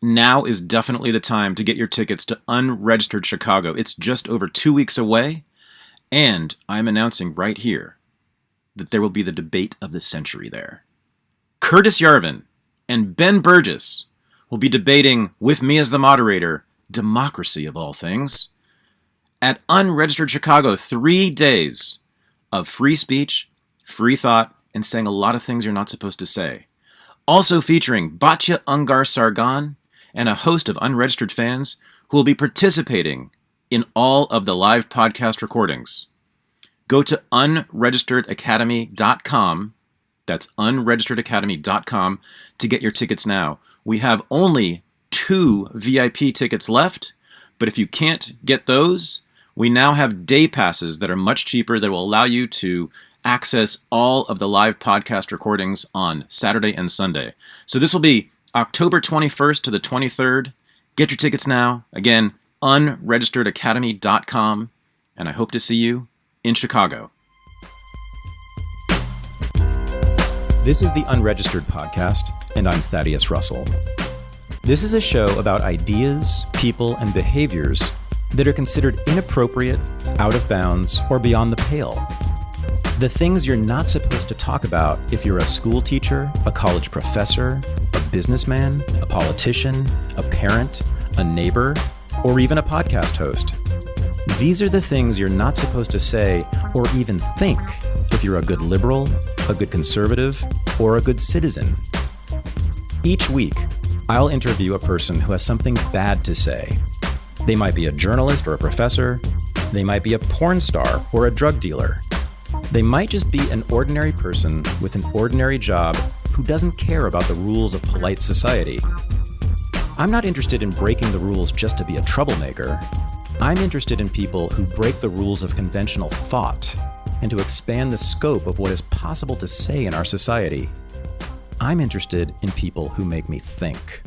now is definitely the time to get your tickets to Unregistered Chicago. It's just over 2 weeks away, and I'm announcing right here that there will be the debate of the century there. Curtis Yarvin and Ben Burgis will be debating, with me as the moderator, democracy of all things, at Unregistered Chicago. 3 days of free speech, free thought, and saying a lot of things you're not supposed to say. Also featuring Batya Ungar-Sargon and a host of unregistered fans who will be participating in all of the live podcast recordings. Go to unregisteredacademy.com. That's unregisteredacademy.com to get your tickets now. We have only 2 VIP tickets left, but if you can't get those, we now have day passes that are much cheaper that will allow you to access all of the live podcast recordings on Saturday and Sunday. So this will be October 21st to the 23rd. Get your tickets now. Again, unregisteredacademy.com. And I hope to see you in Chicago. This is the Unregistered Podcast, and I'm Thaddeus Russell. This is a show about ideas, people, and behaviors that are considered inappropriate, out of bounds, or beyond the pale. The things you're not supposed to talk about if you're a school teacher, a college professor, a businessman, a politician, a parent, a neighbor, or even a podcast host. These are the things you're not supposed to say or even think if you're a good liberal, a good conservative, or a good citizen. Each week, I'll interview a person who has something bad to say. They might be a journalist or a professor. They might be a porn star or a drug dealer. They might just be an ordinary person with an ordinary job who doesn't care about the rules of polite society. I'm not interested in breaking the rules just to be a troublemaker. I'm interested in people who break the rules of conventional thought and to expand the scope of what is possible to say in our society. I'm interested in people who make me think.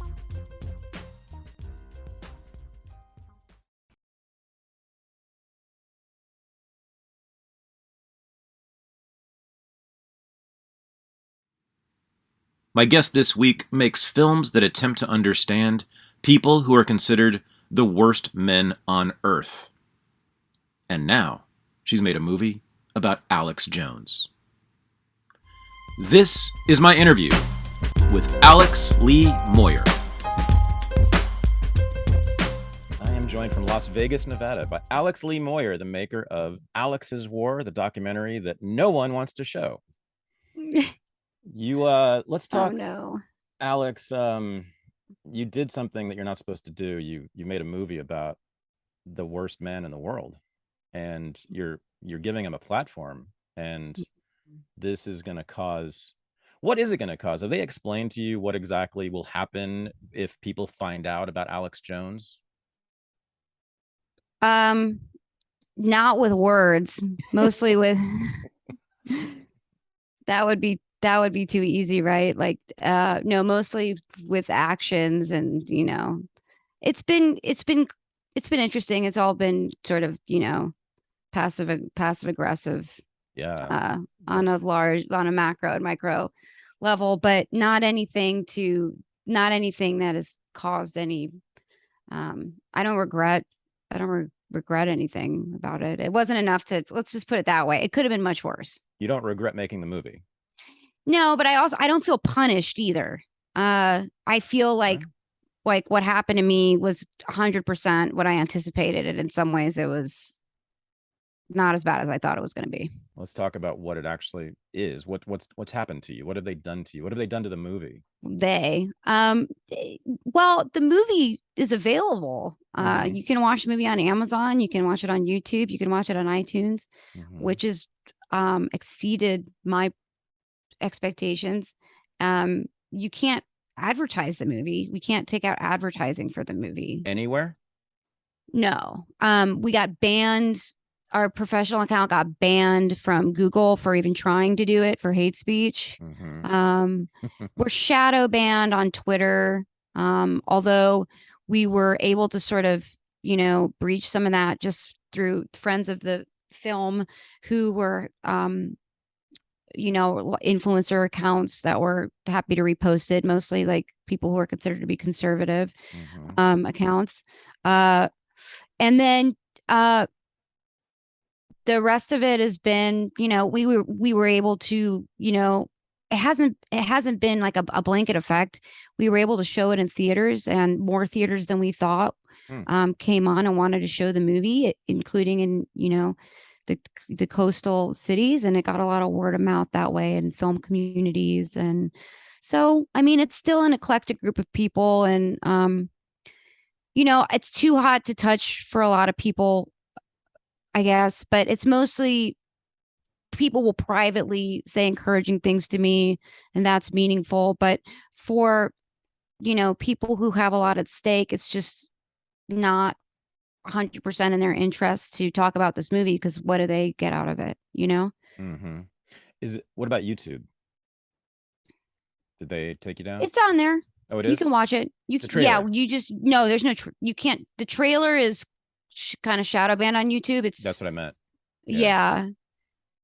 My guest this week makes films that attempt to understand people who are considered the worst men on Earth. And now, she's made a movie about Alex Jones. This is my interview with Alex Lee Moyer. I am joined from Las Vegas, Nevada by Alex Lee Moyer, the maker of Alex's War, the documentary that no one wants to show. Let's talk. Oh no, Alex, you did something that you're not supposed to do. You made a movie about the worst man in the world, and you're giving him a platform, and this is going to cause, what is it going to cause? Have they explained to you what exactly will happen if people find out about Alex Jones? not with words, mostly with that would be too easy, right? Like, no, mostly with actions, and it's been interesting. It's all been sort of, passive aggressive, Yeah. on a macro and micro level, but not anything that has caused any. I don't regret anything about it. It wasn't enough to, let's just put it that way. It could have been much worse. You don't regret making the movie? No, but I don't feel punished either. I feel like what happened to me was 100% what I anticipated, and in some ways it was not as bad as I thought it was going to be. Let's talk about what it actually is. What's happened to you? What have they done to you? What have they done to the movie? Well, the movie is available. You can watch the movie on Amazon. You can watch it on YouTube. You can watch it on iTunes, which is exceeded my expectations. You can't advertise the movie. We can't take out advertising for the movie anywhere. No. We got banned. Our professional account got banned from Google for even trying to do it for hate speech. We're shadow banned on Twitter. Although we were able to sort of, breach some of that just through friends of the film who were influencer accounts that were happy to repost it, mostly like people who are considered to be conservative accounts. And then the rest of it has been, we were able to, it hasn't been like a blanket effect. We were able to show it in theaters, and more theaters than we thought came on and wanted to show the movie, including in, the coastal cities, and it got a lot of word of mouth that way in film communities. And so, I mean, it's still an eclectic group of people, and it's too hot to touch for a lot of people, I guess, but it's mostly people will privately say encouraging things to me, and that's meaningful. But for, people who have a lot at stake, it's just not 100% in their interest to talk about this movie, because what do they get out of it, What about YouTube? Did they take you down? It's on there. Oh, it is? You can watch it. No, there's no, you can't, the trailer is kind of shadow banned on YouTube. That's what I meant. Yeah.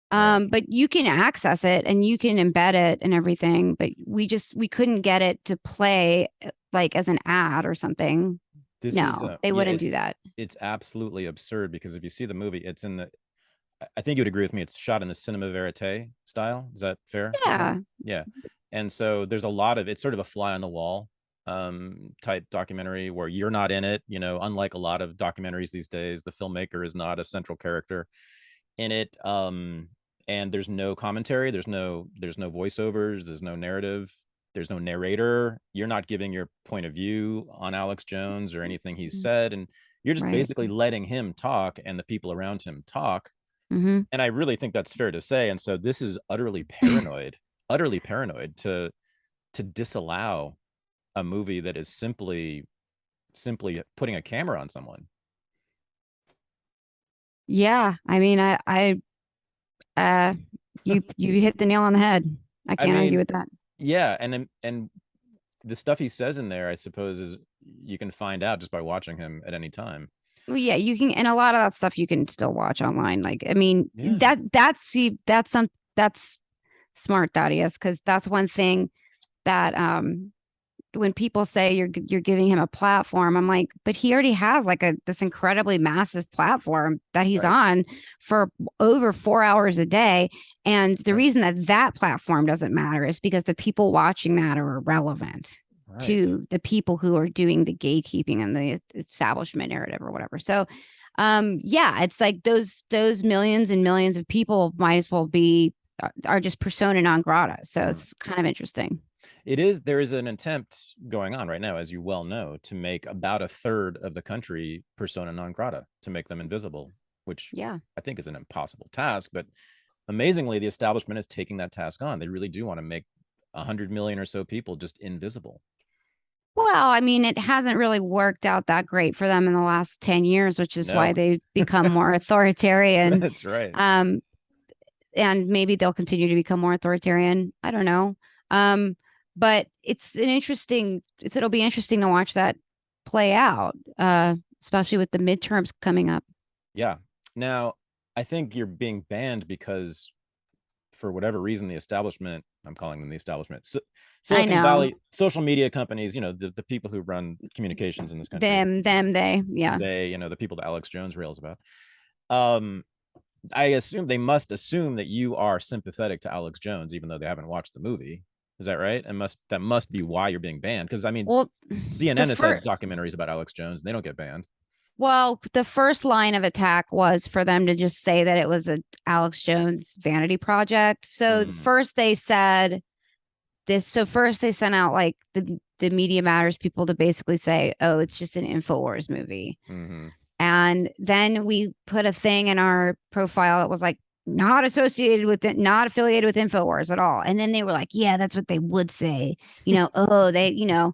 But you can access it and you can embed it and everything, but we couldn't get it to play like as an ad or something. They wouldn't do that. It's absolutely absurd, because if you see the movie, I think you would agree with me, it's shot in the cinema verite style. Is that fair? Yeah. Yeah. And so there's a lot of, it's sort of a fly on the wall type documentary where you're not in it, unlike a lot of documentaries these days, the filmmaker is not a central character in it. And there's no commentary, there's no voiceovers, there's no narrative, there's no narrator. You're not giving your point of view on Alex Jones or anything he's said, and you're just basically letting him talk and the people around him talk. And I really think that's fair to say. And so this is utterly paranoid to disallow a movie that is simply putting a camera on someone. Yeah, I mean, you hit the nail on the head. I can't argue with that. Yeah, and the stuff he says in there, I suppose, is you can find out just by watching him at any time. Well, yeah, you can, and a lot of that stuff you can still watch online. Like, I mean, that's smart, Thaddeus, because that's one thing that when people say you're giving him a platform, I'm like, but he already has like this incredibly massive platform that he's on for over 4 hours a day. And the reason that platform doesn't matter is because the people watching that are irrelevant to the people who are doing the gatekeeping and the establishment narrative or whatever. So it's like those millions and millions of people might as well are just persona non grata. So it's kind of interesting. There is an attempt going on right now, as you well know, to make about a third of the country persona non grata, to make them invisible, which I think is an impossible task. But amazingly, the establishment is taking that task on. They really do want to make 100 million or so people just invisible. Well, I mean, it hasn't really worked out that great for them in the last 10 years, which is why they've become more authoritarian. That's right. And maybe they'll continue to become more authoritarian. I don't know. But it'll be interesting to watch that play out, especially with the midterms coming up. Yeah. Now, I think you're being banned because, for whatever reason, the establishment, I'm calling them the establishment, Silicon Valley social media companies, the people who run communications in this country. They, the people that Alex Jones rails about. I assume they must assume that you are sympathetic to Alex Jones, even though they haven't watched the movie. Is that right? And that must be why you're being banned. Because I mean, CNN has had documentaries about Alex Jones, and they don't get banned. Well, the first line of attack was for them to just say that it was a Alex Jones vanity project. So first they said this. So first they sent out like the Media Matters people to basically say, oh, it's just an Infowars movie. And then we put a thing in our profile that was like, not associated with it, not affiliated with Infowars at all. And then they were like, yeah, that's what they would say. Thou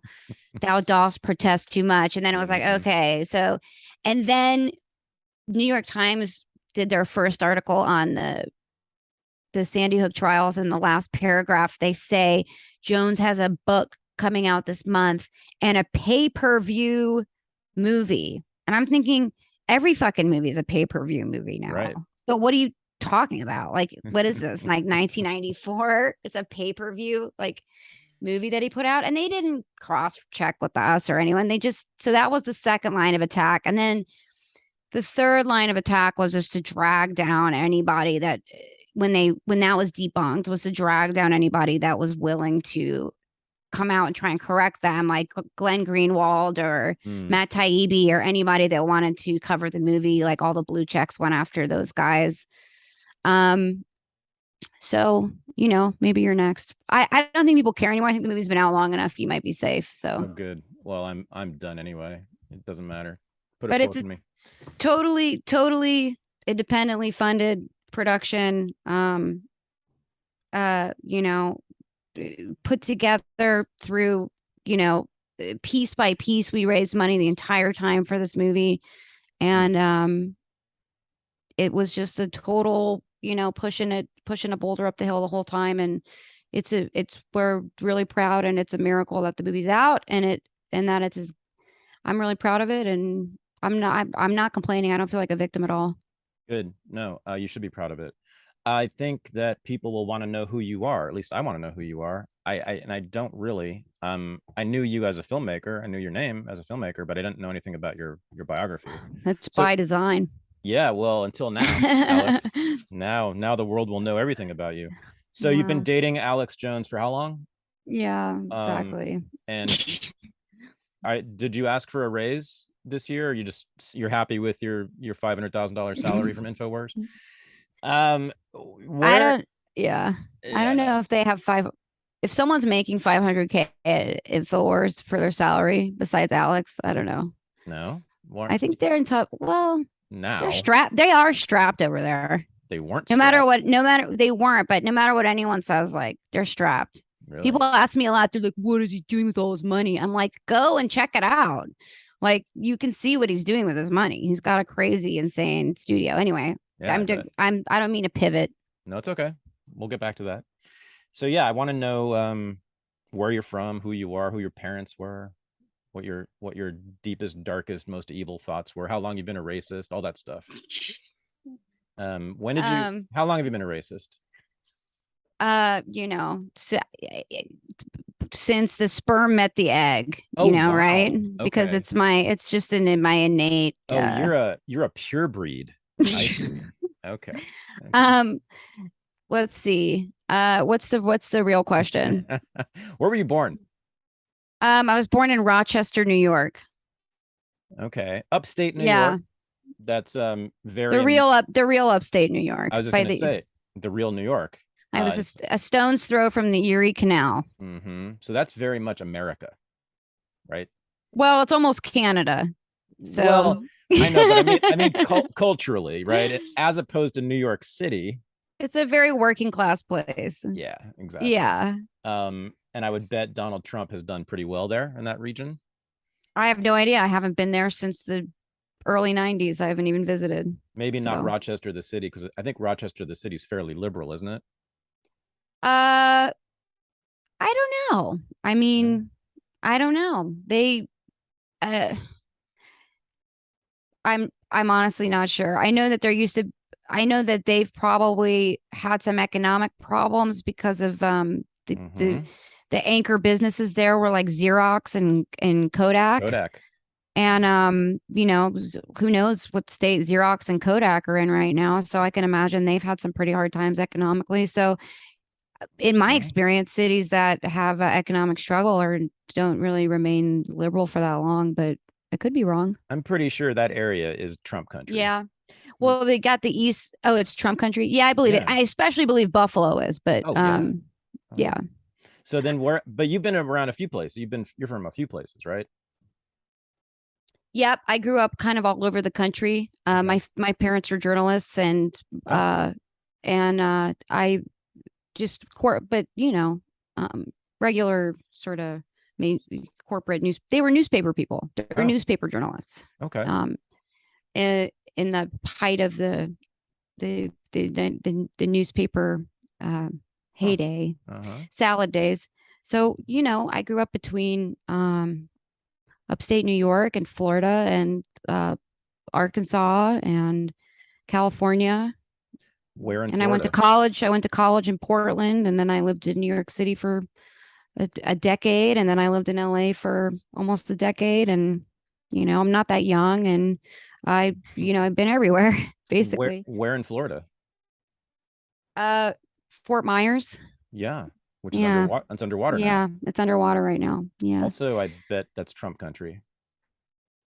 dost protest too much. And then it was like, okay. So, and then New York Times did their first article on the Sandy Hook trials. In the last paragraph, they say Jones has a book coming out this month and a pay-per-view movie. And I'm thinking every fucking movie is a pay-per-view movie now. Right. So what do you talking about? Like, what is this? Like 1994? It's a pay-per-view like movie that he put out, and they didn't cross-check with us or anyone. They just so that was the second line of attack, and then the third line of attack was just to drag down anybody that when that was debunked was to drag down anybody that was willing to come out and try and correct them, like Glenn Greenwald or Matt Taibbi or anybody that wanted to cover the movie. Like all the blue checks went after those guys. So, maybe you're next. I don't think people care anymore. I think the movie's been out long enough. You might be safe. So good. Well, I'm done anyway. It doesn't matter. Put but it it's forward to me. Totally independently funded production. Put together through, piece by piece. We raised money the entire time for this movie. And it was just a total, pushing a boulder up the hill the whole time. And we're really proud, and it's a miracle that the movie's out, and I'm really proud of it, and I'm not complaining. I don't feel like a victim at all. Good. No, you should be proud of it. I think that people will want to know who you are. At least I want to know who you are. I don't really. I knew you as a filmmaker. I knew your name as a filmmaker, but I didn't know anything about your biography. That's by design. Yeah, well, until now, Alex. Now the world will know everything about you. So you've been dating Alex Jones for how long? Yeah, exactly. And did you ask for a raise this year, or you're happy with your $500,000 salary from Infowars? I don't know if they have if someone's making 500K at Infowars for their salary besides Alex. I don't know. No, I think they're in top. Well, now they're strapped. They are strapped over there. They weren't. They weren't, but no matter what anyone says, like, they're strapped. Really? People ask me a lot. They're like, "What is he doing with all his money?" I'm like, "Go and check it out. Like, you can see what he's doing with his money. He's got a crazy, insane studio." Anyway, yeah, I don't mean to pivot. No, it's okay. We'll get back to that. So yeah, I want to know where you're from, who you are, who your parents were, what your deepest, darkest, most evil thoughts were, how long you've been a racist, all that stuff. When did you? How long have you been a racist? Since the sperm met the egg, wow. Right? Okay. Because it's just in my innate. You're a pure breed. Okay. Let's see. What's the real question? Where were you born? I was born in Rochester, New York. Okay, upstate New York. That's very the real upstate New York. I was just going to say the real New York. I was a stone's throw from the Erie Canal. So that's very much America, right? Well, it's almost Canada. So well, I know, but I mean culturally, right? As opposed to New York City. It's a very working class place. Yeah, exactly. Yeah. And I would bet Donald Trump has done pretty well there in that region. I have no idea. I haven't been there since the early 90s. I haven't even visited. Maybe not Rochester, the city, because I think Rochester, the city, is fairly liberal, isn't it? I don't know. I mean, I don't know. I'm honestly not sure. I know that they've probably had some economic problems because of the anchor businesses there were like Xerox and Kodak. And who knows what state Xerox and Kodak are in right now. So I can imagine they've had some pretty hard times economically. So in my experience, cities that have economic struggle or don't really remain liberal for that long, but I could be wrong. I'm pretty sure that area is Trump country. Yeah. Well, they got the East. Oh, it's Trump country. Yeah, I believe it. I especially believe Buffalo is, but yeah. So then but you've been around a few places. You're from a few places, right? Yep. I grew up kind of all over the country. My parents were journalists and I just regular sort of corporate news. They were newspaper people. They were newspaper journalists. Okay. In the height of the newspaper heyday, salad days. So I grew up between upstate New York and Florida and Arkansas and California. Where in And Florida? I went to college in Portland, and then I lived in New York City for a decade, and then I lived in LA for almost a decade. And I'm not that young, and I've been everywhere basically. Where in Florida? Uh, Fort Myers. Yeah, which is Yeah, underwater. It's underwater now. yeah, it's underwater right now. Yeah. Also, I bet that's Trump country.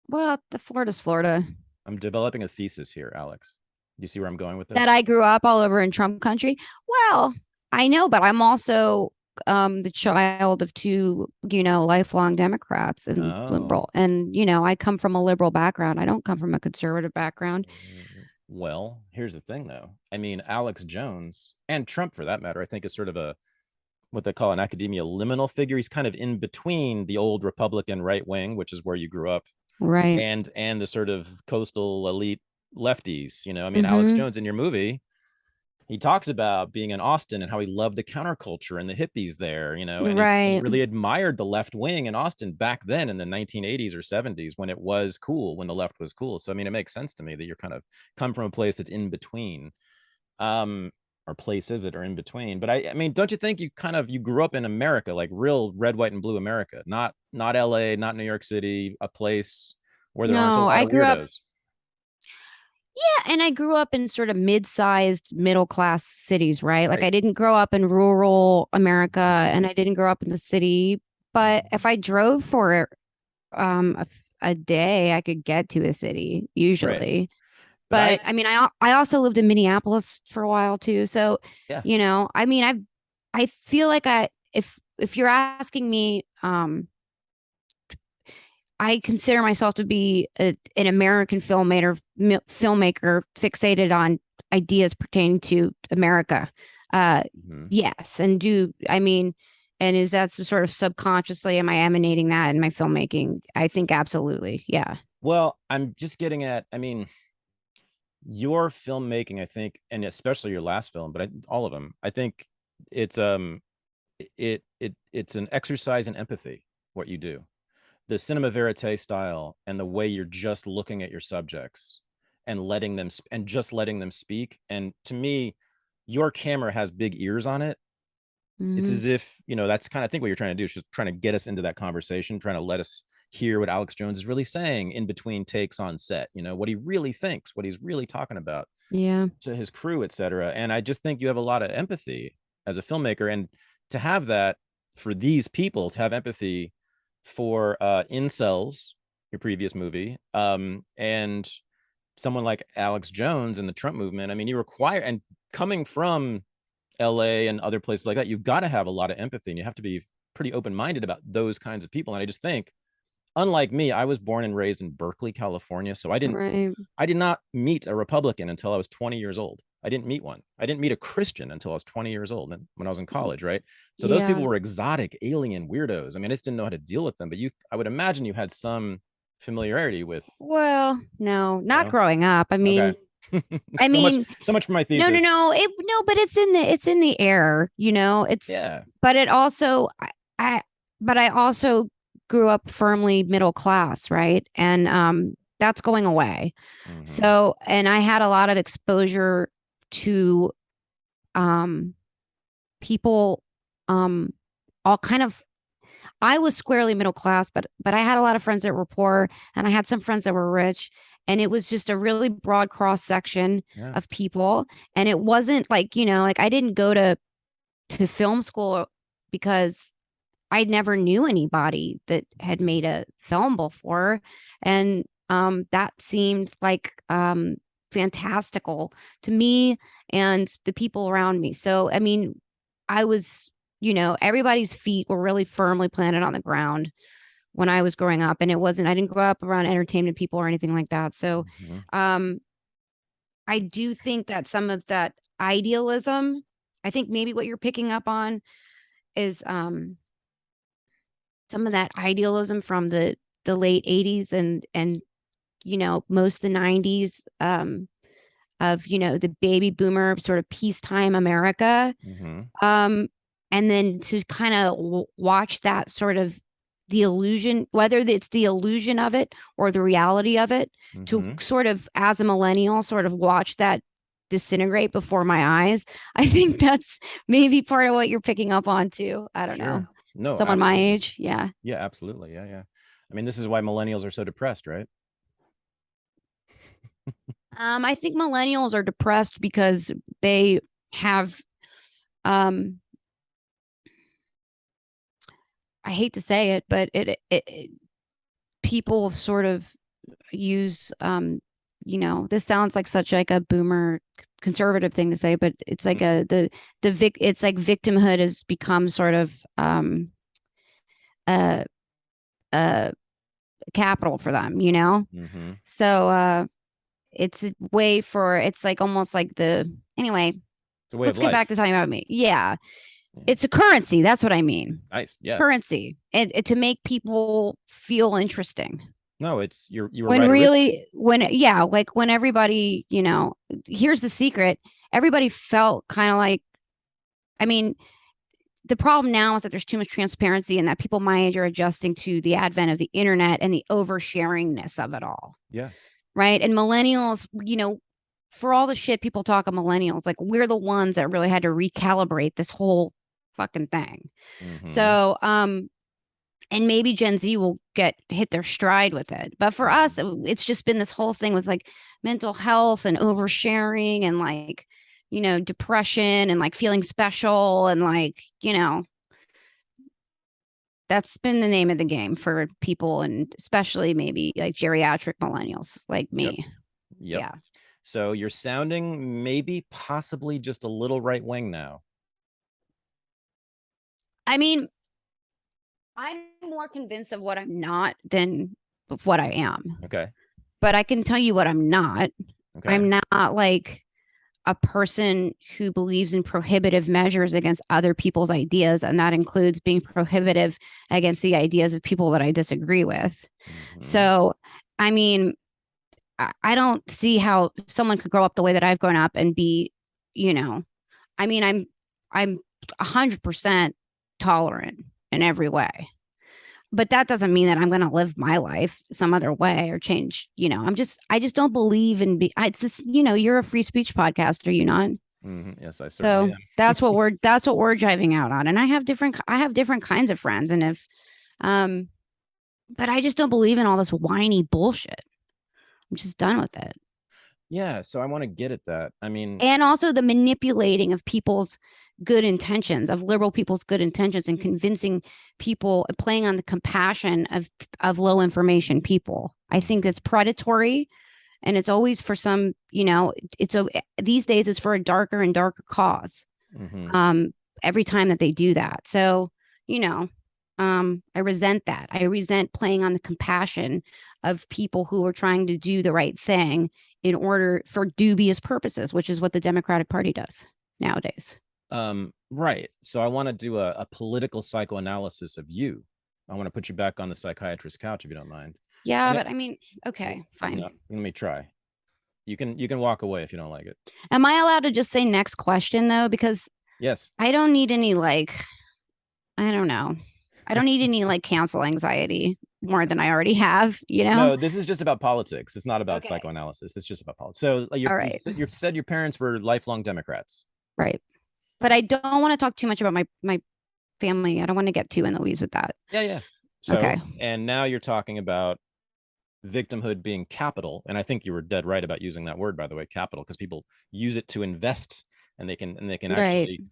Well, the Florida's Florida. I'm developing a thesis here, Alex. You see where I'm going with That this? I grew up all over in Trump country. Well, I know, but I'm also the child of two, lifelong Democrats and Oh, liberal. And, I come from a liberal background. I don't come from a conservative background. well, here's the thing, though. I mean, Alex Jones and Trump, for that matter, I think is sort of a what they call in academia liminal figure. He's kind of in between the old Republican right wing, which is where you grew up, Right. and the sort of coastal elite lefties. I mean, Alex Mm-hmm. Jones in your movie, he talks about being in Austin and how he loved the counterculture and the hippies there, and he Right. really admired the left wing in Austin back then in the 1980s or 70s when it was cool, when the left was cool. So I mean, it makes sense to me that you're kind of come from a place that's in between. Um, or places that are in between. But I mean, don't you think you grew up in America, like real red, white, and blue America, not LA, not New York City, a place where there aren't a No, lot I of grew up, weirdos. yeah, and I grew up in sort of mid-sized, middle-class cities, right? Like Right. I didn't grow up in rural America, and I didn't grow up in the city. But if I drove for a day, I could get to a city Right. usually. But But I mean, I also lived in Minneapolis for a while too. So, yeah. I mean, I feel like if you're asking me, I consider myself to be an American filmmaker fixated on ideas pertaining to America. Mhm. Yes, I mean, and is that some sort of subconsciously am I emanating that in my filmmaking? I think absolutely, yeah. Well, I'm just getting at, I mean, your filmmaking, I think, and especially your last film, but all of them, I think it's it's an exercise in empathy, what you do. The cinema verite style and the way you're just looking at your subjects and letting them speak. And to me, your camera has big ears on it. It's Hmm. as if, that's kind of think what you're trying to do is just trying to get us into that conversation, trying to let us hear what Alex Jones is really saying in between takes on set, what he really thinks, what he's really talking about Yeah. to his crew, etc. And I just think you have a lot of empathy as a filmmaker, and to have that for these people, to have empathy for incels, your previous movie, and someone like Alex Jones in the Trump movement. I mean, you require, and coming from LA and other places like that, you've got to have a lot of empathy, and you have to be pretty open-minded about those kinds of people. And I just think, unlike me, I was born and raised in Berkeley, California, so Right. I did not meet a Republican until I was 20 years old. I didn't meet one. I didn't meet a Christian until I was 20 years old and when I was in college, right? So those people Yeah. were exotic, alien weirdos. I mean, I just didn't know how to deal with them. But I would imagine you had some familiarity with, Well, no, not no? growing up. Okay. I so much, mean, so much for my no, no, thesis. no. But it's in the air, It's, Yeah. but it also, I but I also grew up firmly middle class, right? And that's going away. Mm-hmm. So, and I had a lot of exposure to um people, um all kind of. I was squarely middle class, but I had a lot of friends that were poor, and I had some friends that were rich, and it was just a really broad cross section Yeah. of people. And it wasn't like, like I didn't go to film school because I never knew anybody that had made a film before. And that seemed like fantastical to me and the people around me. So I mean, I was, everybody's feet were really firmly planted on the ground when I was growing up. And I didn't grow up around entertainment people or anything like that. So Mm-hmm. um I do think that some of that idealism, I think maybe what you're picking up on is some of that idealism from the late 80s and most of the 90s, of the baby boomer sort of peacetime America, Mm-hmm. um and then to kind of watch that sort of the illusion, whether it's the illusion of it or the reality of it, to Mm-hmm. sort of as a millennial sort of watch that disintegrate before my eyes. I think that's maybe part of what you're picking up on too. I don't know. No, Someone absolutely. my age. Yeah. Yeah, absolutely. Yeah. I mean, this is why millennials are so depressed, right? I think millennials are depressed because they have I hate to say it, but it people sort of use this sounds like such like a boomer conservative thing to say, but it's like it's like victimhood has become sort of a capital for them, so it's a way for it's like almost like anyway, it's a way let's of get life. back to talking about me. Yeah. It's a currency. That's what I mean. Nice. Yeah. Currency. And to make people feel interesting. No, it's you were when right. Really, when everybody, here's the secret. Everybody felt kind of like, I mean, the problem now is that there's too much transparency and that people my age are adjusting to the advent of the internet and the oversharingness of it all. Yeah. Right. And millennials, for all the shit people talk of millennials, like we're the ones that really had to recalibrate this whole fucking thing. So, and maybe Gen Z will hit their stride with it. But for us, it's just been this whole thing with like mental health and oversharing and like, depression and like feeling special and like, that's been the name of the game for people, and especially maybe like geriatric millennials like me. Yep. Yeah. So you're sounding maybe possibly just a little right wing now. I mean, I'm more convinced of what I'm not than of what I am. Okay. But I can tell you what I'm not. Okay. I'm not like a person who believes in prohibitive measures against other people's ideas. And that includes being prohibitive against the ideas of people that I disagree with. So, I mean, I don't see how someone could grow up the way that I've grown up and be, I mean, I'm 100% tolerant in every way. But that doesn't mean that I'm going to live my life some other way or change. I just don't believe in it's this, you're a free speech podcast, are you not? Yes, I certainly am. that's what we're driving out on. And I have different kinds of friends. And if, but I just don't believe in all this whiny bullshit. I'm just done with it. Yeah. So I want to get at that. I mean, and also the manipulating of people's good intentions, of liberal people's good intentions, and convincing people, playing on the compassion of low information people. I think that's predatory, and it's always for some, these days it's for a darker and darker cause. Every time that they do that. So, I resent that. I resent playing on the compassion of people who are trying to do the right thing in order for dubious purposes, which is what the Democratic Party does nowadays. Right. So I want to do a political psychoanalysis of you. I want to put you back on the psychiatrist's couch if you don't mind. Yeah, but I mean, okay, fine. Let me try. You can walk away if you don't like it. Am I allowed to just say next question though? Because yes, I don't need any I don't know. I don't need any cancel anxiety more than I already have, No, this is just about politics. It's not about psychoanalysis. It's just about politics. So you said your parents were lifelong Democrats. Right. But I don't want to talk too much about my family. I don't want to get too in the weeds with that. Yeah. So, okay. And now you're talking about victimhood being capital. And I think you were dead right about using that word, by the way, capital, because people use it to invest, and they can actually,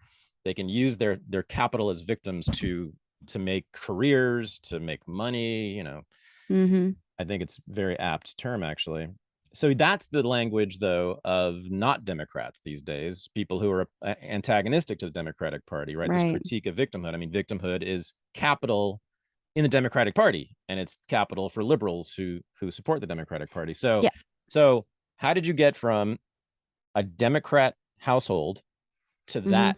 they can use their capital as victims to make careers, to make money, I think it's a very apt term, actually. So that's the language, though, of not Democrats these days, people who are antagonistic to the Democratic Party, right? This critique of victimhood. I mean, victimhood is capital in the Democratic Party, and it's capital for liberals who support the Democratic Party. So, so how did you get from a Democrat household to that,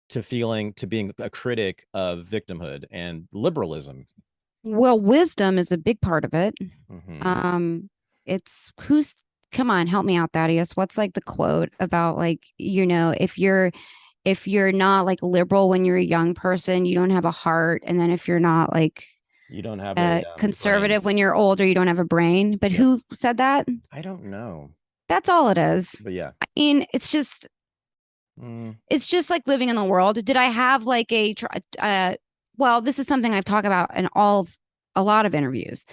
to being a critic of victimhood and liberalism? Well, wisdom is a big part of it. It's come on, help me out, Thaddeus. What's the quote about if you're not liberal when you're a young person, you don't have a heart. And then if you're not you don't have a conservative brain when you're older, you don't have a brain. But who said that? I don't know. That's all it is. But yeah. I mean, it's just like living in the world. Did I have like well, this is something I've talked about in a lot of interviews.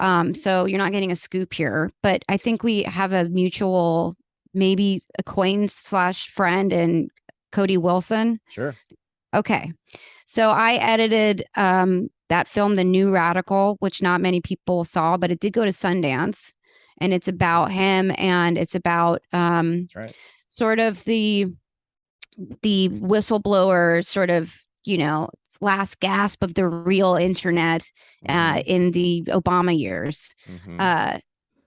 So you're not getting a scoop here, but I think we have a mutual, maybe acquaintance slash friend in Cody Wilson. Sure. Okay. So I edited that film, The New Radical, which not many people saw, but it did go to Sundance. And it's about him, and it's about That's right. sort of the whistleblower, sort of, last gasp of the real internet in the Obama years.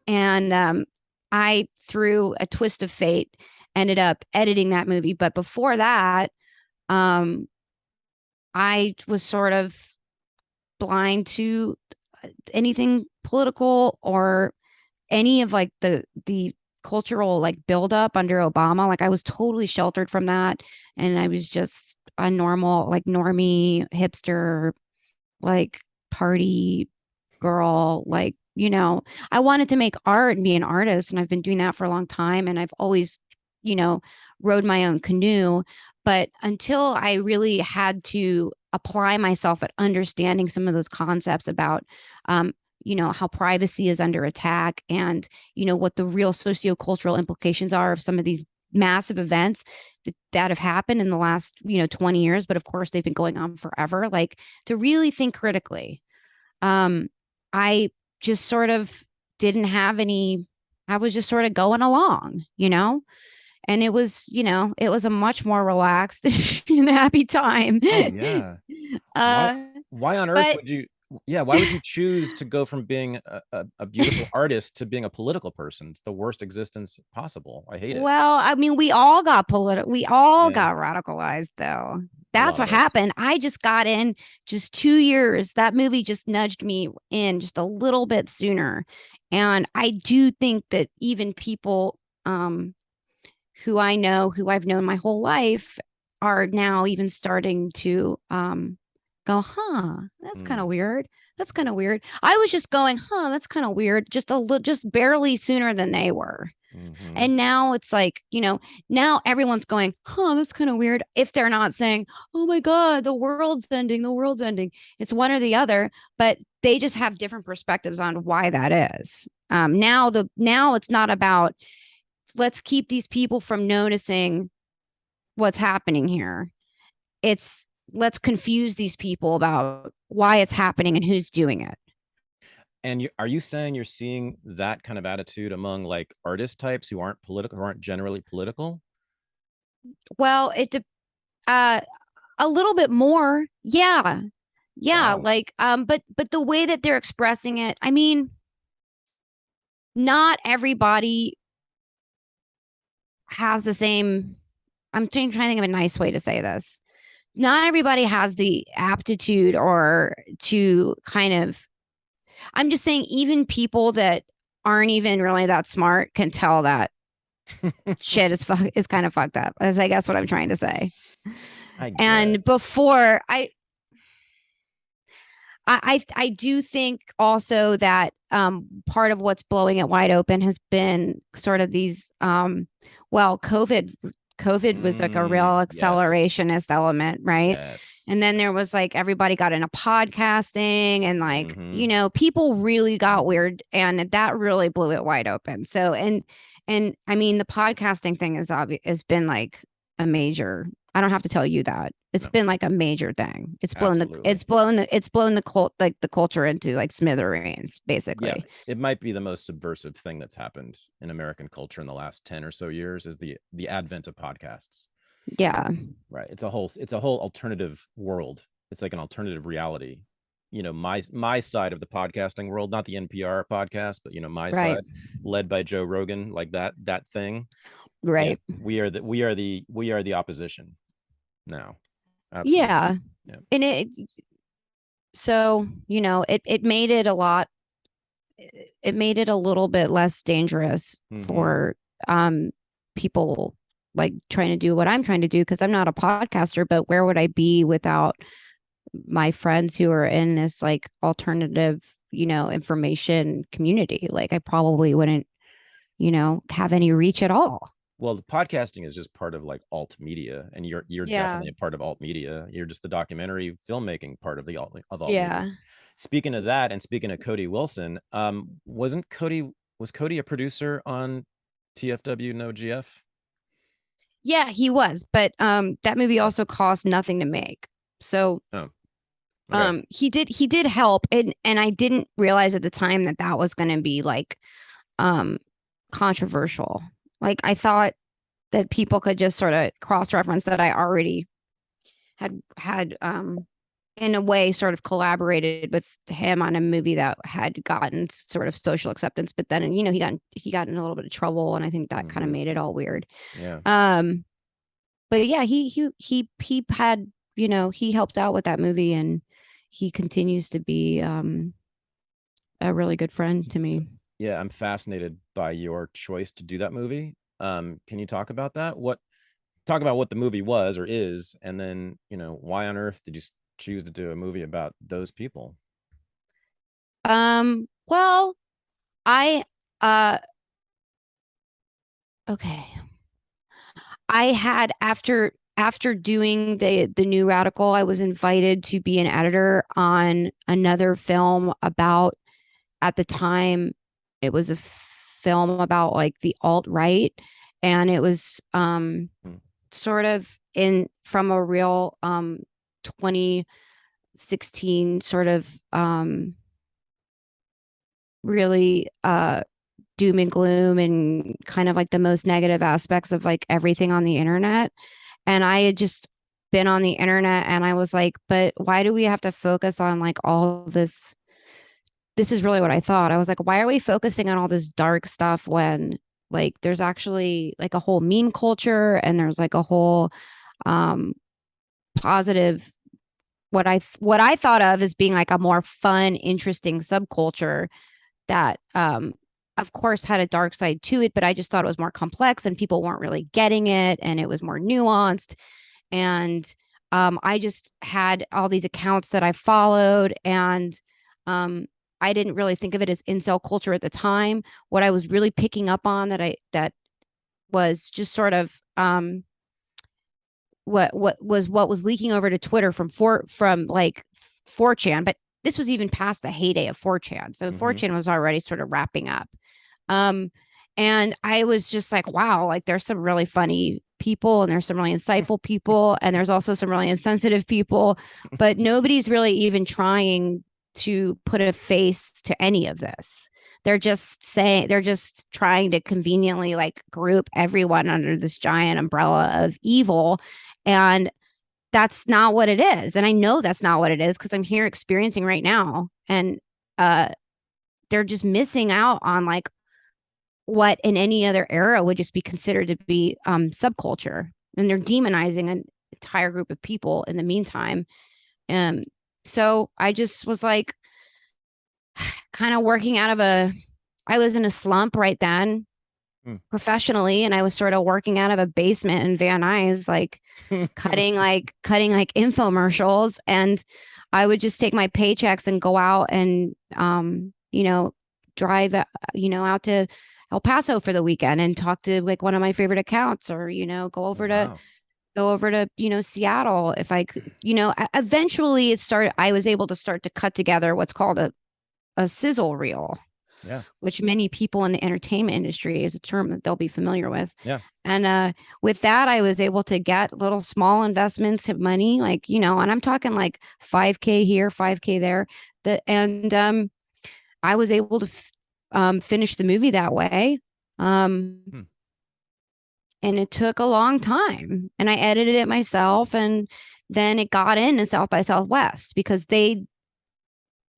And I, through a twist of fate, ended up editing that movie. But before that, I was sort of blind to anything political or any of like the cultural like buildup under Obama. Like I was totally sheltered from that, and I was just a normal, like normie hipster, like party girl. Like, I wanted to make art and be an artist, and I've been doing that for a long time, and I've always, rode my own canoe. But until I really had to apply myself at understanding some of those concepts about how privacy is under attack, and what the real sociocultural implications are of some of these massive events that have happened in the last 20 years, but of course they've been going on forever. Like, to really think critically, I just sort of didn't have any. I was just sort of going along, and it was a much more relaxed and happy time. Oh yeah. Why on earth would you? Yeah, why would you choose to go from being a beautiful artist to being a political person? It's the worst existence possible. I hate it. Well, I mean, we all got political. We all got radicalized, though. That's what happened. I just got in just 2 years. That movie just nudged me in just a little bit sooner. And I do think that even people who I know, who I've known my whole life, are now even starting to go, that's kind of weird. That's kind of weird. I was just going, that's kind of weird, just just barely sooner than they were. And now it's like, now everyone's going, that's kind of weird. If they're not saying, oh my God, the world's ending, it's one or the other, but they just have different perspectives on why that is. Now it's not about, let's keep these people from noticing what's happening here. It's, let's confuse these people about why it's happening and who's doing it. And are you saying you're seeing that kind of attitude among like artist types who aren't political, who aren't generally political? Well, a little bit more. Yeah. Wow. Like, but the way that they're expressing it, I mean, not everybody has the same. I'm trying to think of a nice way to say this. Not everybody has the aptitude or to kind of, I'm just saying, even people that aren't even really that smart can tell that shit is kind of fucked up, is I guess what I'm trying to say. And before I do think also that part of what's blowing it wide open has been sort of these COVID was like a real accelerationist element, right? And then there was like, everybody got into podcasting, and like, people really got weird, and that really blew it wide open. So, and I mean, the podcasting thing has been like a major, I don't have to tell you that. It's been like a major thing. It's blown the culture into like smithereens, basically. Yeah, it might be the most subversive thing that's happened in American culture in the last 10 or so years, is the advent of podcasts. Yeah. Right. It's a whole alternative world. It's like an alternative reality. My side of the podcasting world, not the NPR podcast, but my side, led by Joe Rogan, like that thing. Right. We are the opposition now. Absolutely. Yeah. And it made it a little bit less dangerous for people like trying to do what I'm trying to do, because I'm not a podcaster. But where would I be without my friends who are in this like alternative, information community? Like, I probably wouldn't have any reach at all. Well, the podcasting is just part of like alt media, and you're Yeah. definitely a part of alt media. You're just the documentary filmmaking part of the alt media. Yeah. Speaking of that, and speaking of Cody Wilson, was Cody a producer on TFW No GF? Yeah, he was, but that movie also cost nothing to make. So Oh, okay. he did help, and I didn't realize at the time that that was going to be like controversial. Like I thought that people could just sort of cross-reference that I already had in a way sort of collaborated with him on a movie that had gotten sort of social acceptance, but then he got in a little bit of trouble, and I think that kind of made it all weird. Yeah. But yeah, he had, he helped out with that movie, and he continues to be a really good friend to me. So, yeah, I'm fascinated by your choice to do that movie. Can you talk about that? Talk about what the movie was or is, and then, why on earth did you choose to do a movie about those people? Well, I okay. I had after doing the New Radical, I was invited to be an editor on another film about, at the time, it was a film about like the alt-right, and it was sort of in from a real 2016 sort of really doom and gloom and kind of like the most negative aspects of like everything on the internet. And I had just been on the internet, and I was like, but why do we have to focus on like all this? This is really what I thought. I was like, why are we focusing on all this dark stuff when like there's actually like a whole meme culture, and there's like a whole um positive, what I thought of as being like a more fun, interesting subculture that of course had a dark side to it, but I just thought it was more complex and people weren't really getting it, and it was more nuanced. And I just had all these accounts that I followed, and I didn't really think of it as incel culture at the time. What I was really picking up on that was just sort of what was leaking over to Twitter from like 4chan, but this was even past the heyday of 4chan. So 4chan was already sort of wrapping up. And I was just like, wow, like there's some really funny people, and there's some really insightful people, and there's also some really insensitive people, but nobody's really even trying to put a face to any of this. They're just trying to conveniently like group everyone under this giant umbrella of evil. And that's not what it is. And I know that's not what it is because I'm here experiencing right now. And they're just missing out on like what in any other era would just be considered to be subculture. And they're demonizing an entire group of people in the meantime. So I just was like kind of working out of I was in a slump right then professionally, and I was sort of working out of a basement in Van Nuys, like cutting infomercials, and I would just take my paychecks and go out and drive out to El Paso for the weekend and talk to like one of my favorite accounts, or go over to Seattle if I could. Eventually I was able to start to cut together what's called a sizzle reel. Yeah. Which many people in the entertainment industry is a term that they'll be familiar with. Yeah. And with that, I was able to get little small investments of money, like, and I'm talking like 5K here, 5K there. I was able to finish the movie that way. And it took a long time, and I edited it myself, and then it got into South by Southwest because they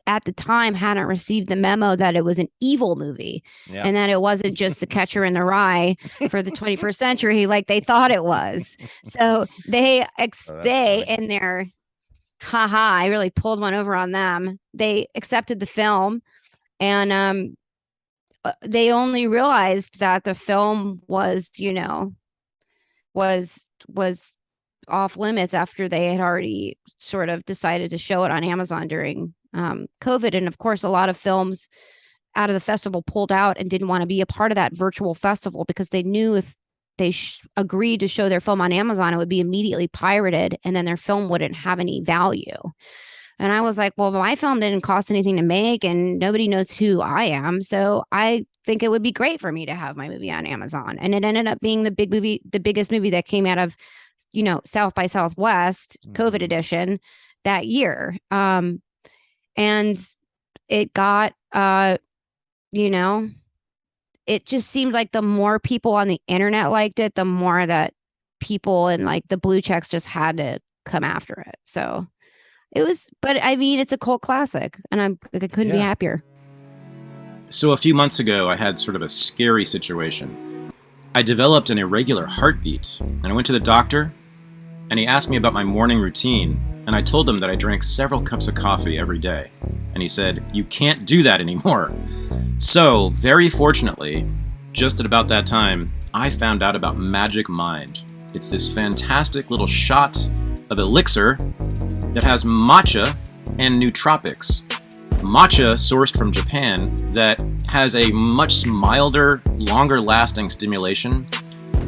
at the time hadn't received the memo that it was an evil movie and that it wasn't just The Catcher in the Rye for the 21st century like they thought it was. So they in their I really pulled one over on them. They accepted the film, and they only realized that the film was off limits after they had already sort of decided to show it on Amazon during COVID. And of course, a lot of films out of the festival pulled out and didn't want to be a part of that virtual festival because they knew if they agreed to show their film on Amazon, it would be immediately pirated and then their film wouldn't have any value. And I was like, well, my film didn't cost anything to make and nobody knows who I am. So I think it would be great for me to have my movie on Amazon. And it ended up being the biggest movie that came out of, South by Southwest, COVID edition that year. And it got, it just seemed like the more people on the internet liked it, the more that people and like the blue checks just had to come after it. So it was, but I mean, it's a cult classic and I couldn't be happier. So a few months ago, I had sort of a scary situation. I developed an irregular heartbeat and I went to the doctor and he asked me about my morning routine. And I told him that I drank several cups of coffee every day. And he said, you can't do that anymore. So, very fortunately, just at about that time, I found out about Magic Mind. It's this fantastic little shot of elixir that has matcha and nootropics. Matcha, sourced from Japan, that has a much milder, longer-lasting stimulation,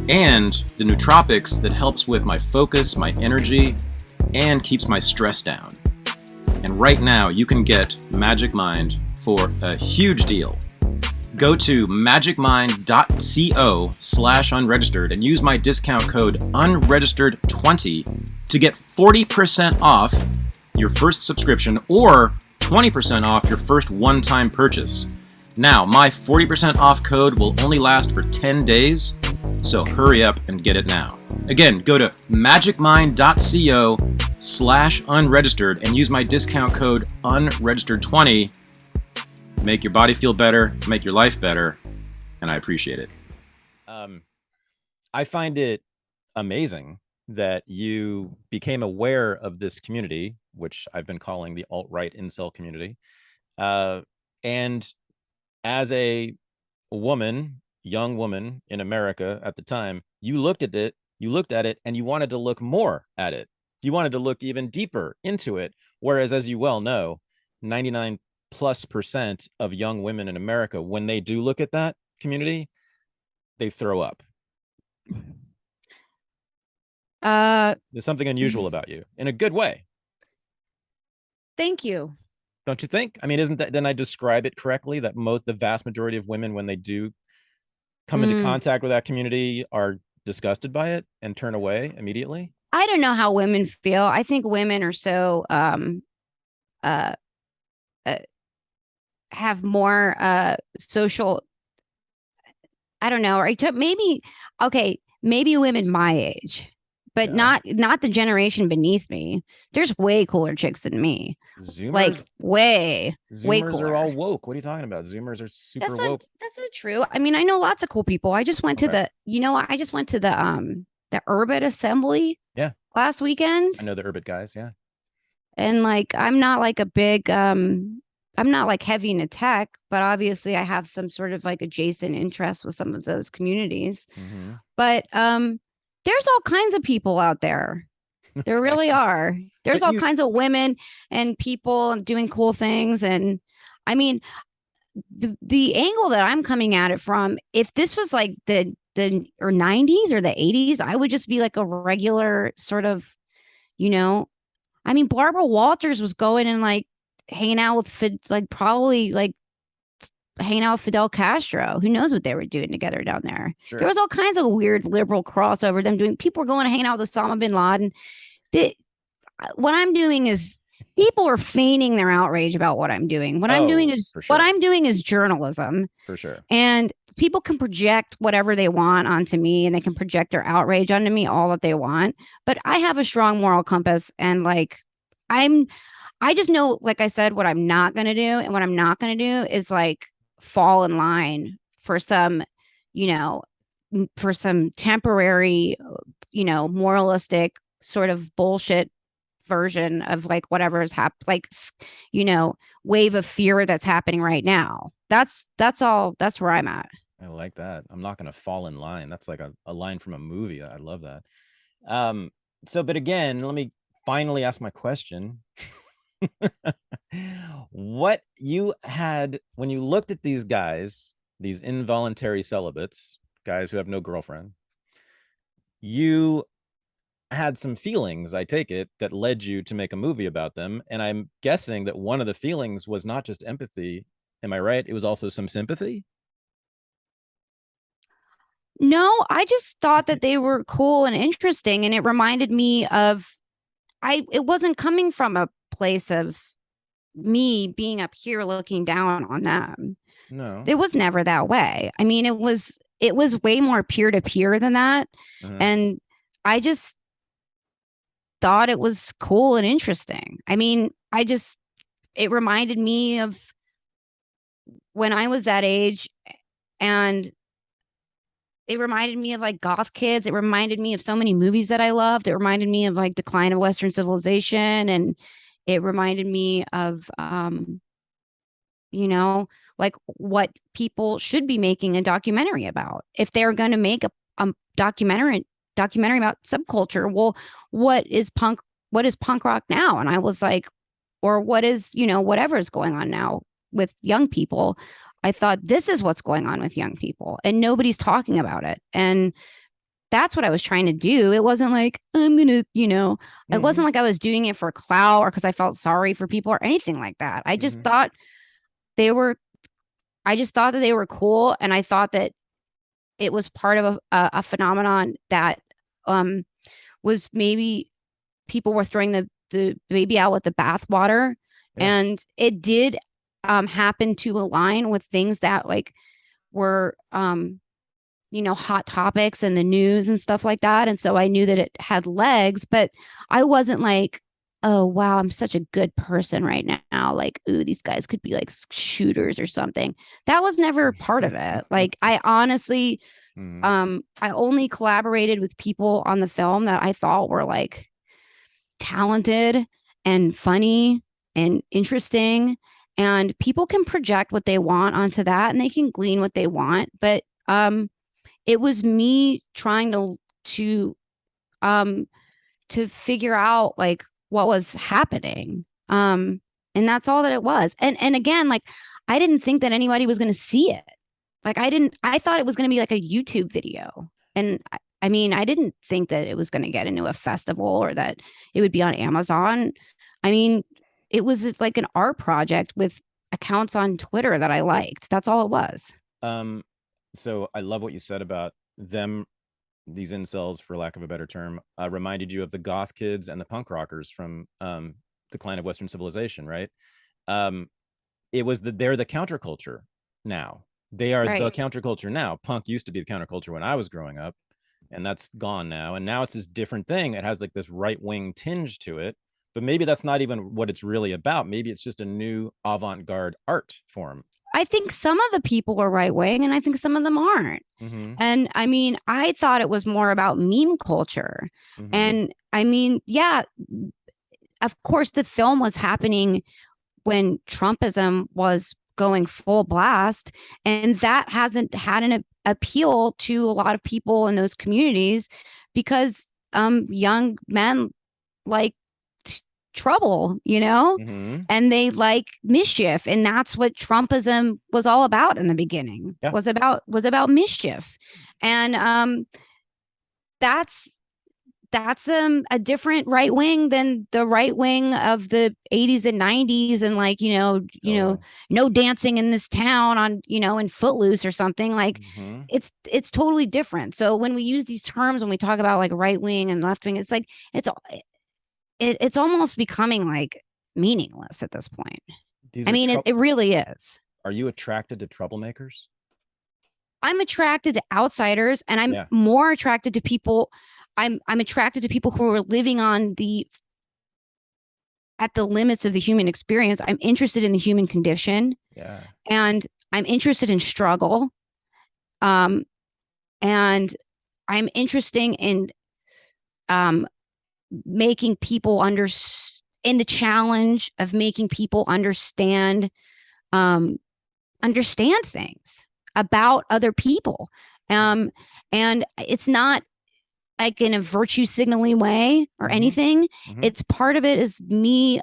and the nootropics that helps with my focus, my energy, and keeps my stress down. And right now, you can get Magic Mind for a huge deal. Go to magicmind.co/unregistered and use my discount code unregistered20 to get 40% off your first subscription or 20% off your first one-time purchase. Now, my 40% off code will only last for 10 days, so hurry up and get it now. Again, go to magicmind.co/unregistered and use my discount code unregistered20. Make your body feel better, make your life better, and I appreciate it. I find it amazing that you became aware of this community, which I've been calling the alt-right incel community. And as a young woman in America at the time, you looked at it, and you wanted to look more at it. You wanted to look even deeper into it. Whereas, as you well know, 99+% of young women in America, when they do look at that community, they throw up. There's something unusual about you in a good way. Thank you. Don't you think? I mean, then I describe it correctly that the vast majority of women, when they do come into contact with that community, are disgusted by it and turn away immediately? I don't know how women feel. I think women are so have more social, I don't know, right? Maybe women my age, but not the generation beneath me. There's way cooler chicks than me. Zoomers, like way Zoomers cooler. are all woke. What are you talking about? Zoomers are super woke. That's not true. I mean, I know lots of cool people. I just went to the Urban Assembly last weekend. I know the Urban guys, yeah. And like, I'm not like a big I'm not like heavy into tech, but obviously I have some sort of like adjacent interest with some of those communities. Mm-hmm. But there's all kinds of people out there. There really are. There's all kinds of women and people doing cool things. And I mean, the angle that I'm coming at it from, if this was like the 90s or the 80s, I would just be like a regular sort of, I mean, Barbara Walters was going and like hanging out with hanging out with Fidel Castro. Who knows what they were doing together down there? Sure. There was all kinds of weird liberal crossover. People were going and hanging out with Osama bin Laden. What I'm doing is people are feigning their outrage about what I'm doing. What I'm doing is journalism. For sure. And people can project whatever they want onto me, and they can project their outrage onto me all that they want. But I have a strong moral compass, and like I just know, like I said, what I'm not going to do. And what I'm not going to do is like fall in line for some, temporary, moralistic sort of bullshit version of like whatever is happening, wave of fear that's happening right now. That's where I'm at. I like that. I'm not going to fall in line. That's like a line from a movie. I love that. But again, let me finally ask my question. What you had when you looked at these guys, these involuntary celibates, guys who have no girlfriend, you had some feelings, I take it, that led you to make a movie about them. And I'm guessing that one of the feelings was not just empathy. Am I right? It was also some sympathy. No, I just thought that they were cool and interesting, and it reminded me of it wasn't coming from a place of me being up here looking down on them. No. It was never that way. I mean, it was way more peer to peer than that. And I just thought it was cool and interesting. I mean, it reminded me of when I was that age, and it reminded me of like goth kids. It reminded me of so many movies that I loved. It reminded me of like Decline of Western Civilization, and it reminded me of like what people should be making a documentary about. If they're going to make a documentary about subculture, well, what is punk rock now? And I was like, or what is, whatever is going on now with young people. I thought, this is what's going on with young people, and nobody's talking about it. And that's what I was trying to do. It wasn't like, I'm going to, it wasn't like I was doing it for clout or because I felt sorry for people or anything like that. I just thought I just thought that they were cool. And I thought that it was part of a phenomenon that was maybe people were throwing the baby out with the bathwater. Yeah. And it did happen to align with things that like were hot topics in the news and stuff like that. And so I knew that it had legs, but I wasn't like, oh wow, I'm such a good person right now, like, ooh, these guys could be like shooters or something. That was never part of it. Like, I honestly I only collaborated with people on the film that I thought were like talented and funny and interesting. And people can project what they want onto that, and they can glean what they want. But it was me trying to figure out like what was happening. And that's all that it was. And again, like, I didn't think that anybody was going to see it. Like, I thought it was going to be like a YouTube video. And I mean, I didn't think that it was going to get into a festival or that it would be on Amazon. I mean, it was like an art project with accounts on Twitter that I liked. That's all it was. So I love what you said about them, these incels, for lack of a better term, reminded you of the goth kids and the punk rockers from Decline of Western Civilization, right? It was they're the counterculture now. They are the counterculture now. Punk used to be the counterculture when I was growing up, and that's gone now. And now it's this different thing. It has like this right-wing tinge to it, but maybe that's not even what it's really about. Maybe it's just a new avant-garde art form. I think some of the people are right wing, and I think some of them aren't. And I mean, I thought it was more about meme culture. And I mean, yeah, of course, the film was happening when Trumpism was going full blast, and that hasn't had an appeal to a lot of people in those communities because young men like trouble, and they like mischief, and that's what Trumpism was all about in the beginning. Was about mischief. And that's a different right wing than the right wing of the 80s and 90s, and like no dancing in this town on in Footloose or something. Like it's totally different. So when we use these terms, when we talk about like right wing and left wing, it's like it's almost becoming like meaningless at this point. I mean, it really is. Are you attracted to troublemakers? I'm attracted to outsiders, and I'm more attracted to people. I'm attracted to people who are living at the limits of the human experience. I'm interested in the human condition. Yeah. And I'm interested in struggle. And I'm interested in making people in the challenge of making people understand things about other people. And it's not like in a virtue signaling way or anything. It's part of it is me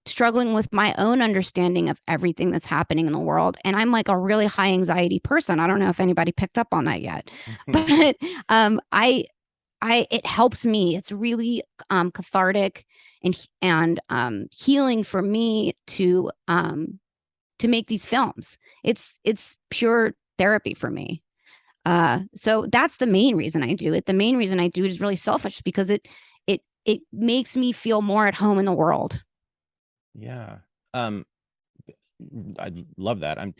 struggling with my own understanding of everything that's happening in the world. And I'm like a really high anxiety person. I don't know if anybody picked up on that yet, but it helps me. It's really cathartic and healing for me to make these films. It's pure therapy for me. So that's the main reason I do it. The main reason I do it is really selfish because it makes me feel more at home in the world. Yeah. I love that. I'm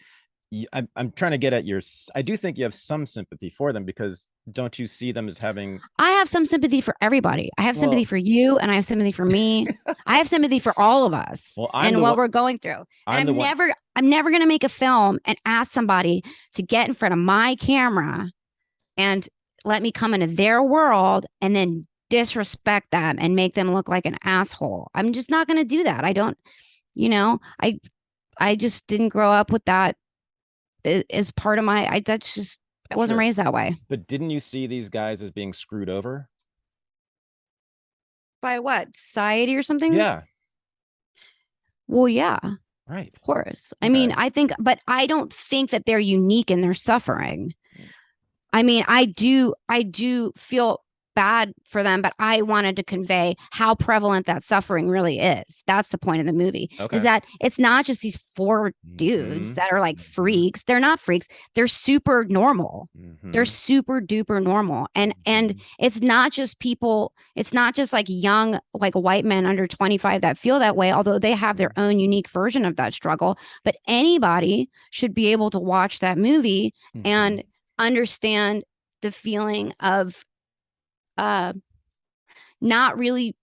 trying to get at I do think you have some sympathy for them, because don't you see them as having... I have some sympathy for everybody. I have sympathy for you, and I have sympathy for me. I have sympathy for all of us and what we're going through. And I'm never going to make a film and ask somebody to get in front of my camera and let me come into their world and then disrespect them and make them look like an asshole. I'm just not going to do that. I don't, I just didn't grow up with that as part of I wasn't raised that way. But didn't you see these guys as being screwed over? By what? Society or something? Yeah. Well, yeah. Right. Of course. Okay. I mean, but I don't think that they're unique in their suffering. I mean, I do feel bad for them, but I wanted to convey how prevalent that suffering really is. That's the point of the movie. Okay. Is that it's not just these four dudes that are like freaks. They're not freaks. They're super normal. They're super duper normal. And it's not just people, it's not just like young, like white men under 25 that feel that way, although they have their own unique version of that struggle. But anybody should be able to watch that movie and understand the feeling of not really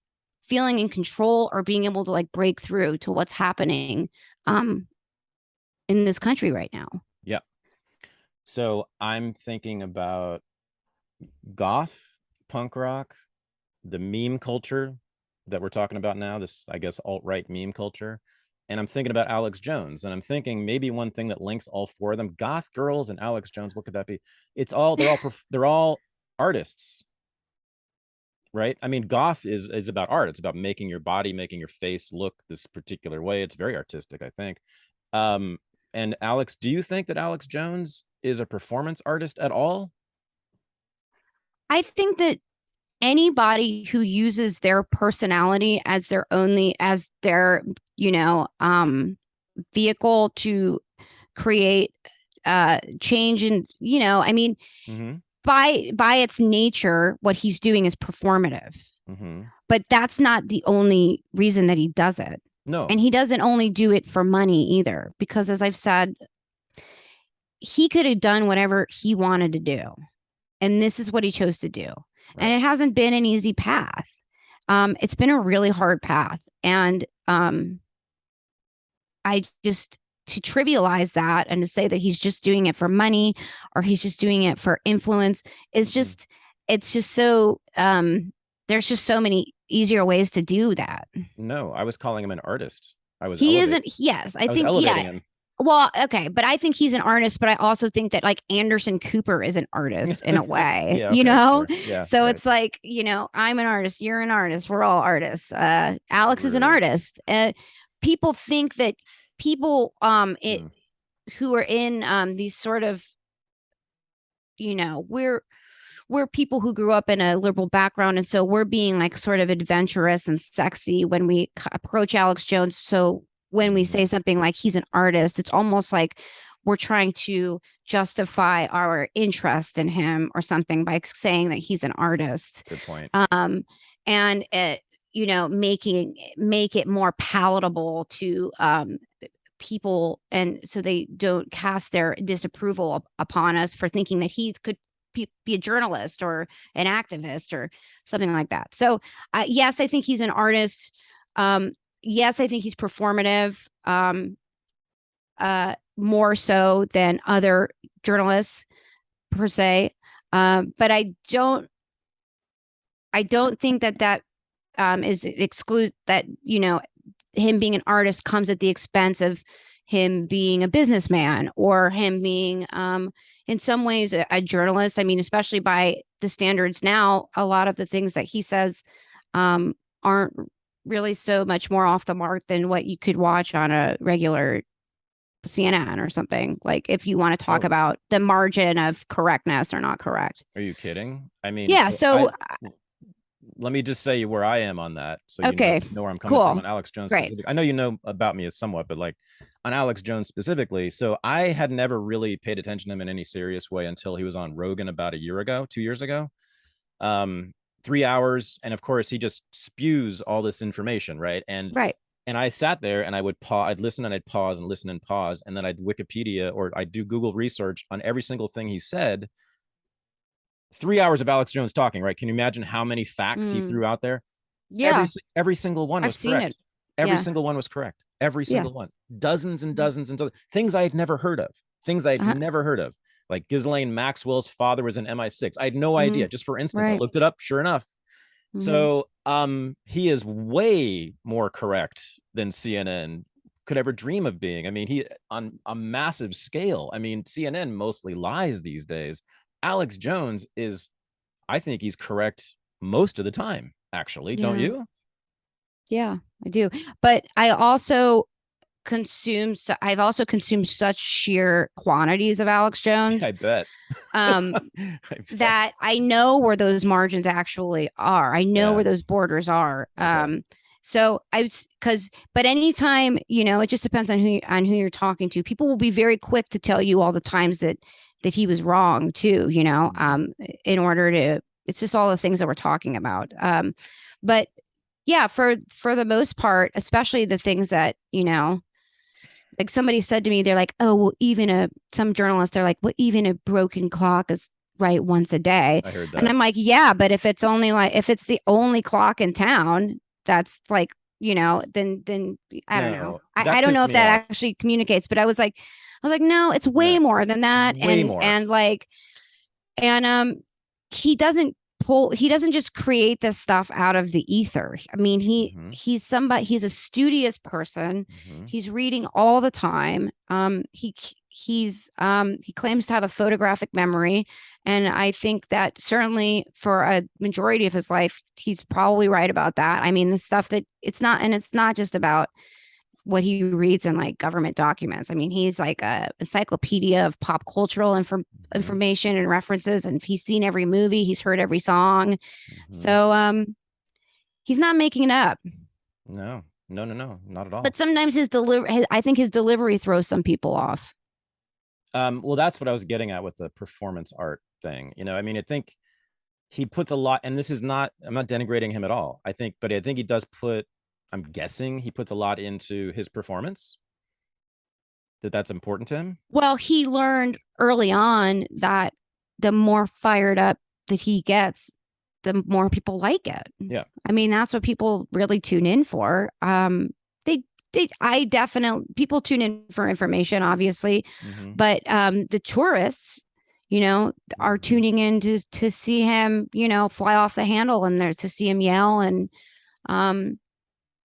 feeling in control or being able to like break through to what's happening in this country right now. Yeah. So I'm thinking about goth, punk rock, the meme culture that we're talking about now, this, I guess, alt-right meme culture. And I'm thinking about Alex Jones, and I'm thinking maybe one thing that links all four of them, goth girls and Alex Jones, what could that be? They're all artists. Right? I mean, goth is about art. It's about making your body, making your face look this particular way. It's very artistic, I think. And Alex, do you think that Alex Jones is a performance artist at all? I think that anybody who uses their personality as their vehicle to create change and, I mean, by its nature, what he's doing is performative. But that's not the only reason that he does it. No. And he doesn't only do it for money either, because as I've said, he could have done whatever he wanted to do. And this is what he chose to do. Right. And it hasn't been an easy path. It's been a really hard path. And to trivialize that and to say that he's just doing it for money or he's just doing it for influence is just, it's just so, there's just so many easier ways to do that. No, I was calling him an artist. He isn't. Yes, I think, yeah. Him. Well, okay, but I think he's an artist, but I also think that like Anderson Cooper is an artist in a way, yeah, okay, sure. Yeah, so right. It's like, I'm an artist, you're an artist, we're all artists. Alex is an artist. People think that people who are in these sort of, we're people who grew up in a liberal background, and so we're being like sort of adventurous and sexy when we approach Alex Jones. So when we say something like he's an artist, it's almost like we're trying to justify our interest in him or something by saying that he's an artist. Good point. And make it more palatable to people, and so they don't cast their disapproval upon us for thinking that he could be a journalist or an activist or something like that. So yes, I think he's an artist. Yes, I think he's performative, more so than other journalists per se. But I don't think that is exclude that, him being an artist comes at the expense of him being a businessman or him being, in some ways, a journalist. I mean, especially by the standards now, a lot of the things that he says aren't really so much more off the mark than what you could watch on a regular CNN or something. Like if you want to talk about the margin of correctness or not correct. Are you kidding? I mean, yeah. So let me just say where I am on that. So okay, you know where I'm coming cool. from on Alex Jones. Great. I know you know about me somewhat, but like on Alex Jones specifically. So I had never really paid attention to him in any serious way until he was on Rogan about 2 years ago. 3 hours. And of course he just spews all this information. Right. And I sat there and I would pause, I'd listen and I'd pause and listen and pause. And then I'd Wikipedia or I'd do Google research on every single thing he said. 3 hours of Alex Jones talking, right? Can you imagine how many facts he threw out there? Yeah. Every single one was correct. Every single one was correct. Every single one. Dozens and dozens and dozens. Things I had never heard of. Like Ghislaine Maxwell's father was in MI6. I had no idea. Just for instance, I looked it up. Sure enough. So he is way more correct than CNN could ever dream of being. I mean, he on a massive scale. I mean, CNN mostly lies these days. Alex Jones is, I think he's correct most of the time, actually. Don't you? Yeah, I do. But I've also consumed such sheer quantities of Alex Jones. I bet. That I know where those margins actually are. I know where those borders are. Okay. So but anytime, it just depends on who you're talking to. People will be very quick to tell you all the times that he was wrong too, in order to, it's just all the things that we're talking about. But yeah, for the most part, especially the things that, like somebody said to me, they're like, oh, well, some journalists, they're like, well, even a broken clock is right once a day. I heard that. And I'm like, yeah, but if it's the only clock in town, that's like, then I don't know. I don't know if that actually communicates, but I was like, no, it's way more than that. He doesn't just create this stuff out of the ether. I mean, he's a studious person. He's reading all the time. He claims to have a photographic memory. And I think that certainly for a majority of his life, he's probably right about that. I mean, the stuff that it's not just about what he reads in like government documents. I mean, he's like a encyclopedia of pop cultural information and references, and he's seen every movie, he's heard every song. So he's not making it up. No, not at all. But sometimes I think his delivery throws some people off. Well, that's what I was getting at with the performance art thing. I mean, I think he puts a lot, and I'm not denigrating him at all. I think he does I'm guessing he puts a lot into his performance. That's important to him. Well, he learned early on that the more fired up that he gets, the more people like it. Yeah. I mean, that's what people really tune in for. People tune in for information, obviously, but the tourists, are tuning in to see him, fly off the handle, and there to see him yell. And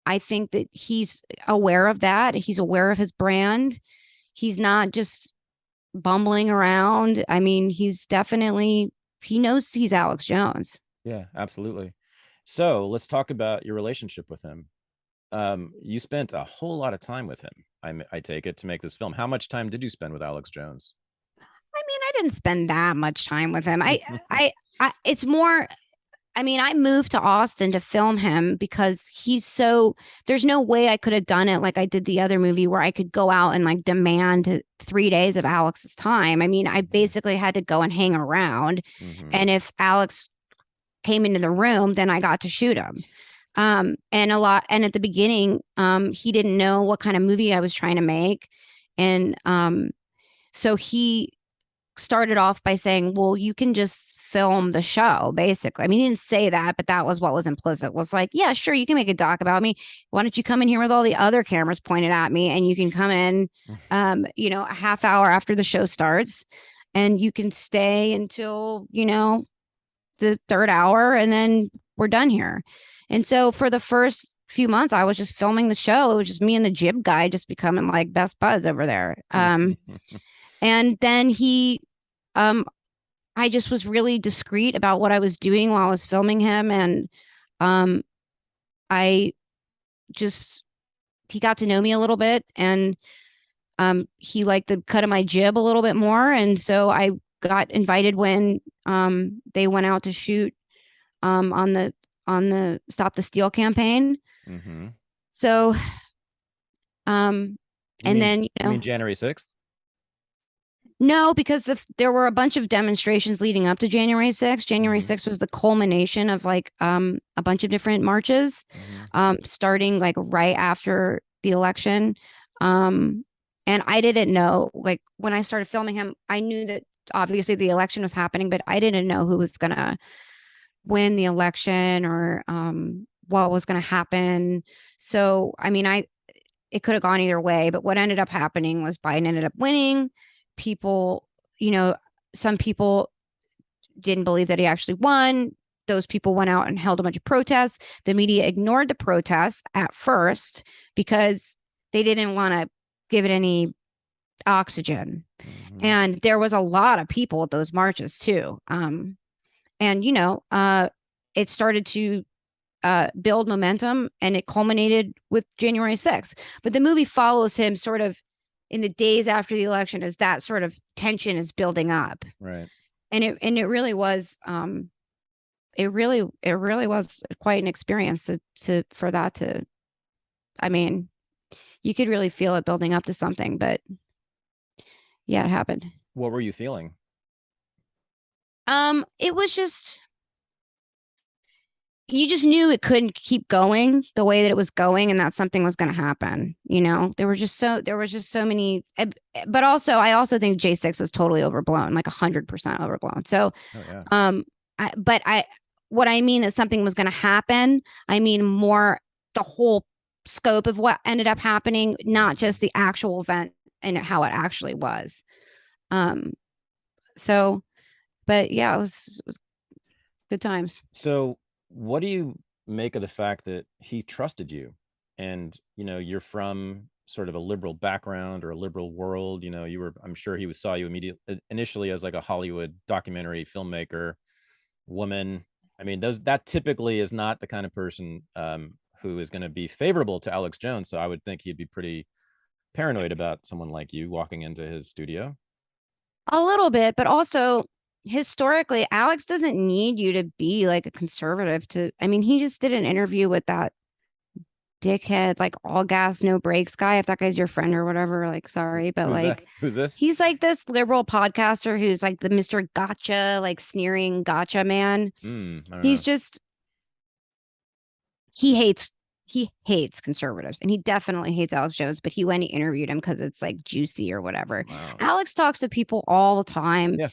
I think that he's aware of that. He's aware of his brand. He's not just bumbling around. I mean, he knows he's Alex Jones. Yeah, absolutely. So let's talk about your relationship with him. You spent a whole lot of time with him, I take it, to make this film. How much time did you spend with Alex Jones? I mean, I didn't spend that much time with him. It's more, I mean, I moved to Austin to film him because there's no way I could have done it like I did the other movie, where I could go out and like demand 3 days of Alex's time. I mean, I basically had to go and hang around. And if Alex came into the room, then I got to shoot him. And at the beginning, he didn't know what kind of movie I was trying to make. And so he started off by saying, well, you can just film the show, basically. I mean, he didn't say that, but that was what was implicit. Was like, yeah, sure, you can make a doc about me. Why don't you come in here with all the other cameras pointed at me, and you can come in, a half hour after the show starts, and you can stay until, the third hour, and then we're done here. And so for the first few months, I was just filming the show. It was just me and the jib guy just becoming like best buds over there. And then I just was really discreet about what I was doing while I was filming him. And I just he got to know me a little bit, and he liked the cut of my jib a little bit more, and so I got invited when they went out to shoot on the Stop the Steal campaign. Mm-hmm. So You mean January 6th? No, because there were a bunch of demonstrations leading up to January 6th. January 6th was the culmination of like a bunch of different marches, starting like right after the election. And I didn't know, like when I started filming him, I knew that obviously the election was happening, but I didn't know who was gonna win the election or what was gonna happen. So I mean, it could have gone either way, but what ended up happening was Biden ended up winning. People, some people didn't believe that he actually won. Those people went out and held a bunch of protests. The media ignored the protests at first because they didn't want to give it any oxygen. And there was a lot of people at those marches too. And it started to build momentum, and it culminated with January 6th. But the movie follows him sort of in the days after the election as that sort of tension is building up. Right. And it really was it really was quite an experience for that to, I mean, you could really feel it building up to something, but yeah, it happened. What were you feeling? It was just, you just knew it couldn't keep going the way that it was going, and that something was going to happen. There was just so many, but also I also think J6 was totally overblown, like 100% overblown. So, what I mean that something was going to happen, I mean more the whole scope of what ended up happening, not just the actual event and how it actually was. So, but yeah, it was good times. So what do you make of the fact that he trusted you, and you're from sort of a liberal background or a liberal world? I'm sure he saw you initially as like a Hollywood documentary filmmaker woman. I mean, that typically is not the kind of person who is going to be favorable to Alex Jones. So I would think he'd be pretty paranoid about someone like you walking into his studio. A little bit, but also historically, Alex doesn't need you to be like a conservative he just did an interview with that dickhead, like all gas, no brakes guy. If that guy's your friend or whatever, like, sorry, but who's this? He's like this liberal podcaster who's like the Mr. Gotcha, like sneering gotcha man. He's just, he hates conservatives, and he definitely hates Alex Jones, but he went and interviewed him because it's like juicy or whatever. Wow. Alex talks to people all the time. Yeah.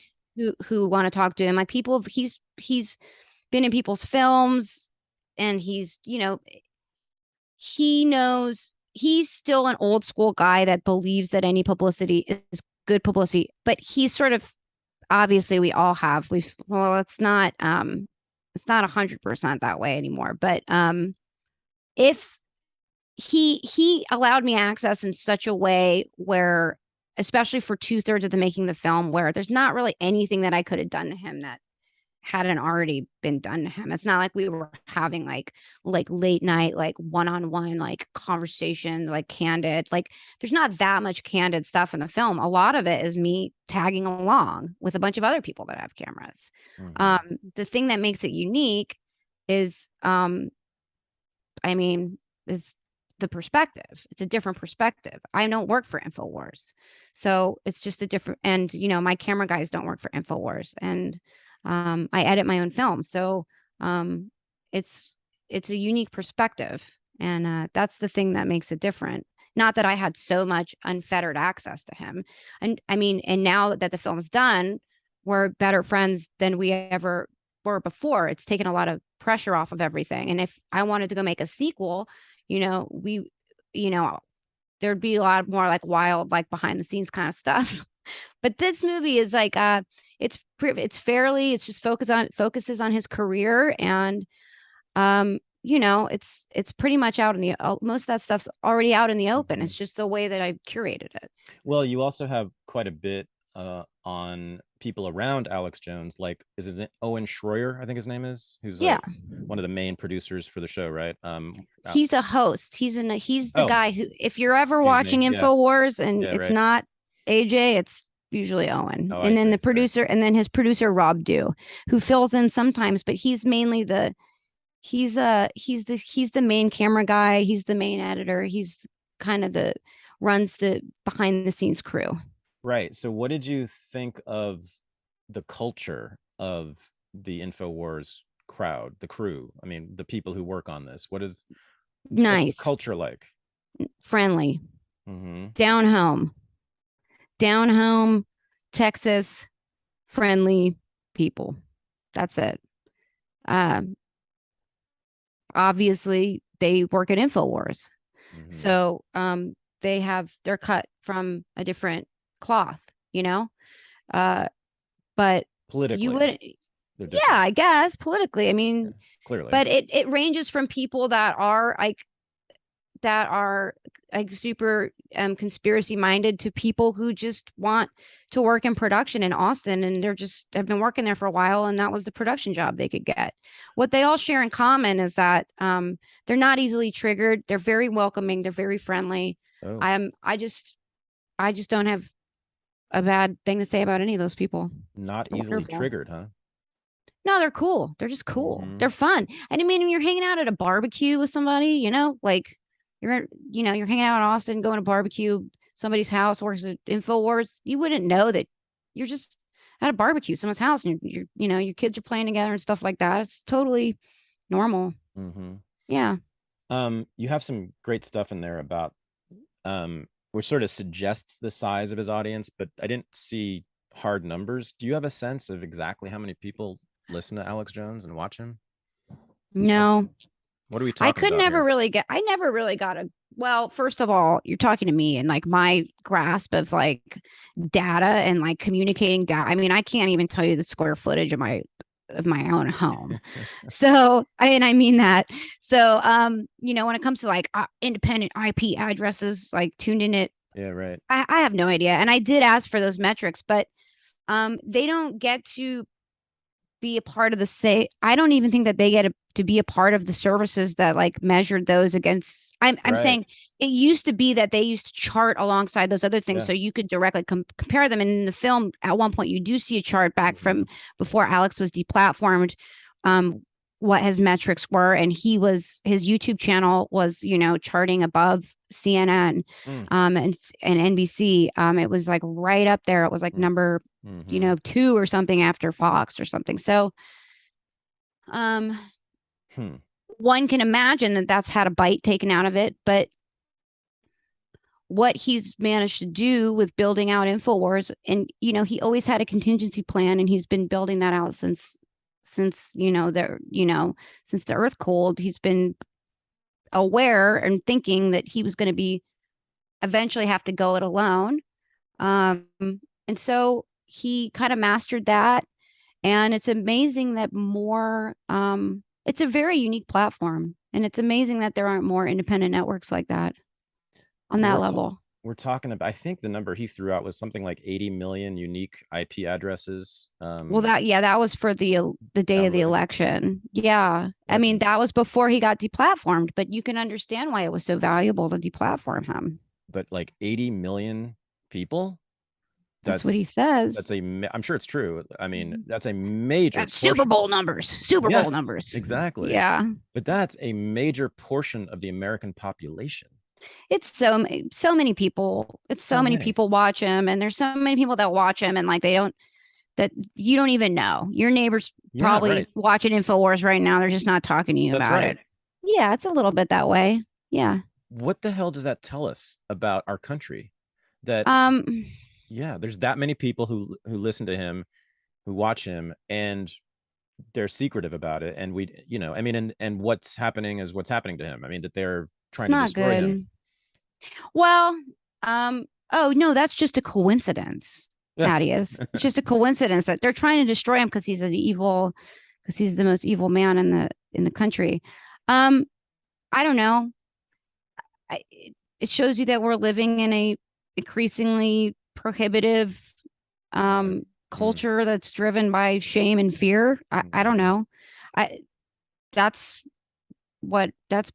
Who want to talk to him, like people. He's been in people's films, and he knows he's still an old school guy that believes that any publicity is good publicity. But he's sort of, obviously we all have, it's not 100% that way anymore. But if he allowed me access in such a way where, especially for 2/3 of the making of the film, where there's not really anything that I could have done to him that hadn't already been done to him. It's not like we were having like late night, like one-on-one, like conversation, like candid, like there's not that much candid stuff in the film. A lot of it is me tagging along with a bunch of other people that have cameras. The thing that makes it unique is, is the perspective. It's a different perspective. I don't work for Infowars. So it's just a different, and my camera guys don't work for Infowars, and I edit my own films. So it's a unique perspective, and that's the thing that makes it different. Not that I had so much unfettered access to him. And now that the film's done, we're better friends than we ever were before. It's taken a lot of pressure off of everything. And if I wanted to go make a sequel, there'd be a lot more like wild, like behind the scenes kind of stuff. But this movie is like, it's just focuses on his career, and it's pretty much out in the, most of that stuff's already out in the open. It's just the way that I curated it. Well, you also have quite a bit on people around Alex Jones, like is it Owen Schroyer, I think his name is, who's Yeah. one of the main producers for the show, right? He's a host. He's the Oh, guy who, if you're ever excuse watching me. Yeah. Infowars and Yeah, it's right. not AJ, it's usually Owen. Oh, I And then see. the producer, and then his producer Rob Dew, who fills in sometimes, but he's mainly he's the main camera guy. He's the main editor. He's kind of runs the behind the scenes crew. Right. So what did you think of the culture of the Infowars crowd, the crew? I mean, the people who work on this. What's the Nice, culture like? friendly, Mm-hmm. down home, Texas, friendly people. That's it. Obviously they work at Infowars. Mm-hmm. So they're cut from a different cloth, but Politically, you would, yeah, I guess politically. I mean, yeah, clearly, but it ranges from people that are super conspiracy minded to people who just want to work in production in Austin, and have been working there for a while, and that was the production job they could get. What they all share in common is that they're not easily triggered. They're very welcoming. They're very friendly. Oh. I just don't have a bad thing to say about any of those people. Not They're easily wonderful. triggered, huh? No, they're cool. They're just cool. Mm-hmm. They're fun. And I mean, when you're hanging out at a barbecue with somebody, like you're hanging out in Austin, going to barbecue, somebody's house, works at Infowars, you wouldn't know that you're just at a barbecue, someone's house, and your kids are playing together and stuff like that. It's totally normal. Mm-hmm. Yeah. You have some great stuff in there about which sort of suggests the size of his audience, but I didn't see hard numbers. Do you have a sense of exactly how many people listen to Alex Jones and watch him? No. What are we talking about? I never really got well, first of all, you're talking to me, and like my grasp of like data and like communicating data. I mean, I can't even tell you the square footage of my own home. So, I mean that. So, when it comes to like independent IP addresses, like tuned in it. Yeah, right. I have no idea. And I did ask for those metrics, but they don't get to be a part of I don't even think that they get to be a part of the services that like measured those against. I'm Right. saying it used to be that they used to chart alongside those other things, Yeah. so you could directly compare them. And in the film, at one point, you do see a chart back from before Alex was deplatformed, what his metrics were, and his YouTube channel was charting above CNN and NBC. It was like right up there. It was like number 2 or something after Fox or something. So one can imagine that that's had a bite taken out of it, but what he's managed to do with building out Infowars, and he always had a contingency plan, and he's been building that out since the earth cooled. He's been aware and thinking that he was going to eventually have to go it alone. And so he kind of mastered that. And it's amazing that it's a very unique platform. And it's amazing that there aren't more independent networks like that on that level. We're talking about, I think the number he threw out was something like 80 million unique IP addresses. That was for the day of the election. Yeah. I mean, that was before he got deplatformed, but you can understand why it was so valuable to deplatform him. But like 80 million people? That's what he says. I'm sure it's true. I mean, that's a major portion. Super Bowl numbers. Bowl numbers. Exactly. Yeah. But that's a major portion of the American population. It's so many people. It's so many people watch him, and there's so many people that watch him, and like that you don't even know. Your neighbor's probably watching Infowars right now. They're just not talking to you about it. Yeah, it's a little bit that way. Yeah. What the hell does that tell us about our country? That there's that many people who listen to him, who watch him, and they're secretive about it. And and what's happening is what's happening to him. I mean, that they're trying to destroy him. Well, no, that's just a coincidence. Thaddeus. It's just a coincidence that they're trying to destroy him because he's the most evil man in the country. I don't know. It shows you that we're living in a increasingly prohibitive culture that's driven by shame and fear. I don't know. That's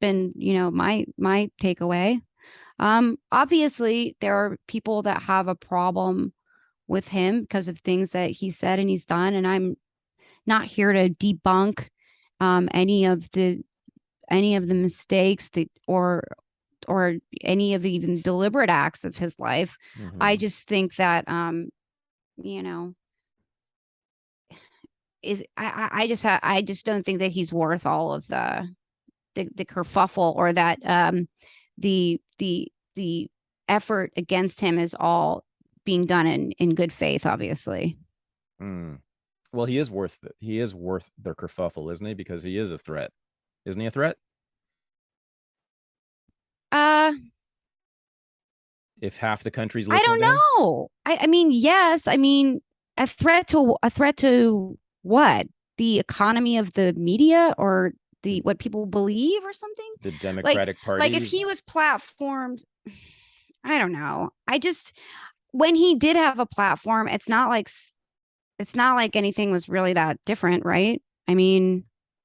been, my takeaway. Obviously there are people that have a problem with him because of things that he said and he's done, and I'm not here to debunk any of the mistakes that or any of the even deliberate acts of his life. I just think that I just don't think that he's worth all of the kerfuffle, or that the effort against him is all being done in good faith, obviously. Well, he is worth their kerfuffle, isn't he? Because he is a threat. Isn't he a threat? If half the country's listening, I don't know. I mean, yes. I mean, a threat to what? The economy of the media, or what people believe, or something? The Democratic Party. Like if he was platformed, I don't know. When he did have a platform, it's not like anything was really that different, right? I mean,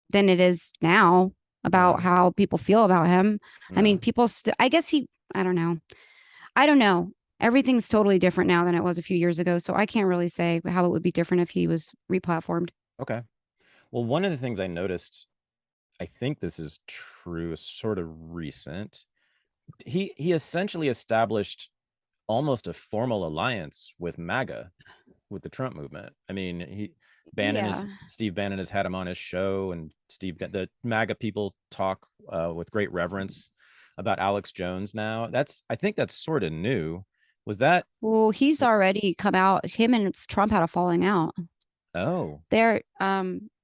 than it is now about how people feel about him. I mean, people I guess I don't know. I don't know. Everything's totally different now than it was a few years ago. So I can't really say how it would be different if he was replatformed. Okay. Well, one of the things I noticed, I think this is true, sort of recent. He essentially established almost a formal alliance with MAGA, with the Trump movement. I mean, Steve Bannon has had him on his show, and the MAGA people talk with great reverence about Alex Jones now. I think that's sort of new. Was that? Well, he's already come out. Him and Trump had a falling out. Oh. They're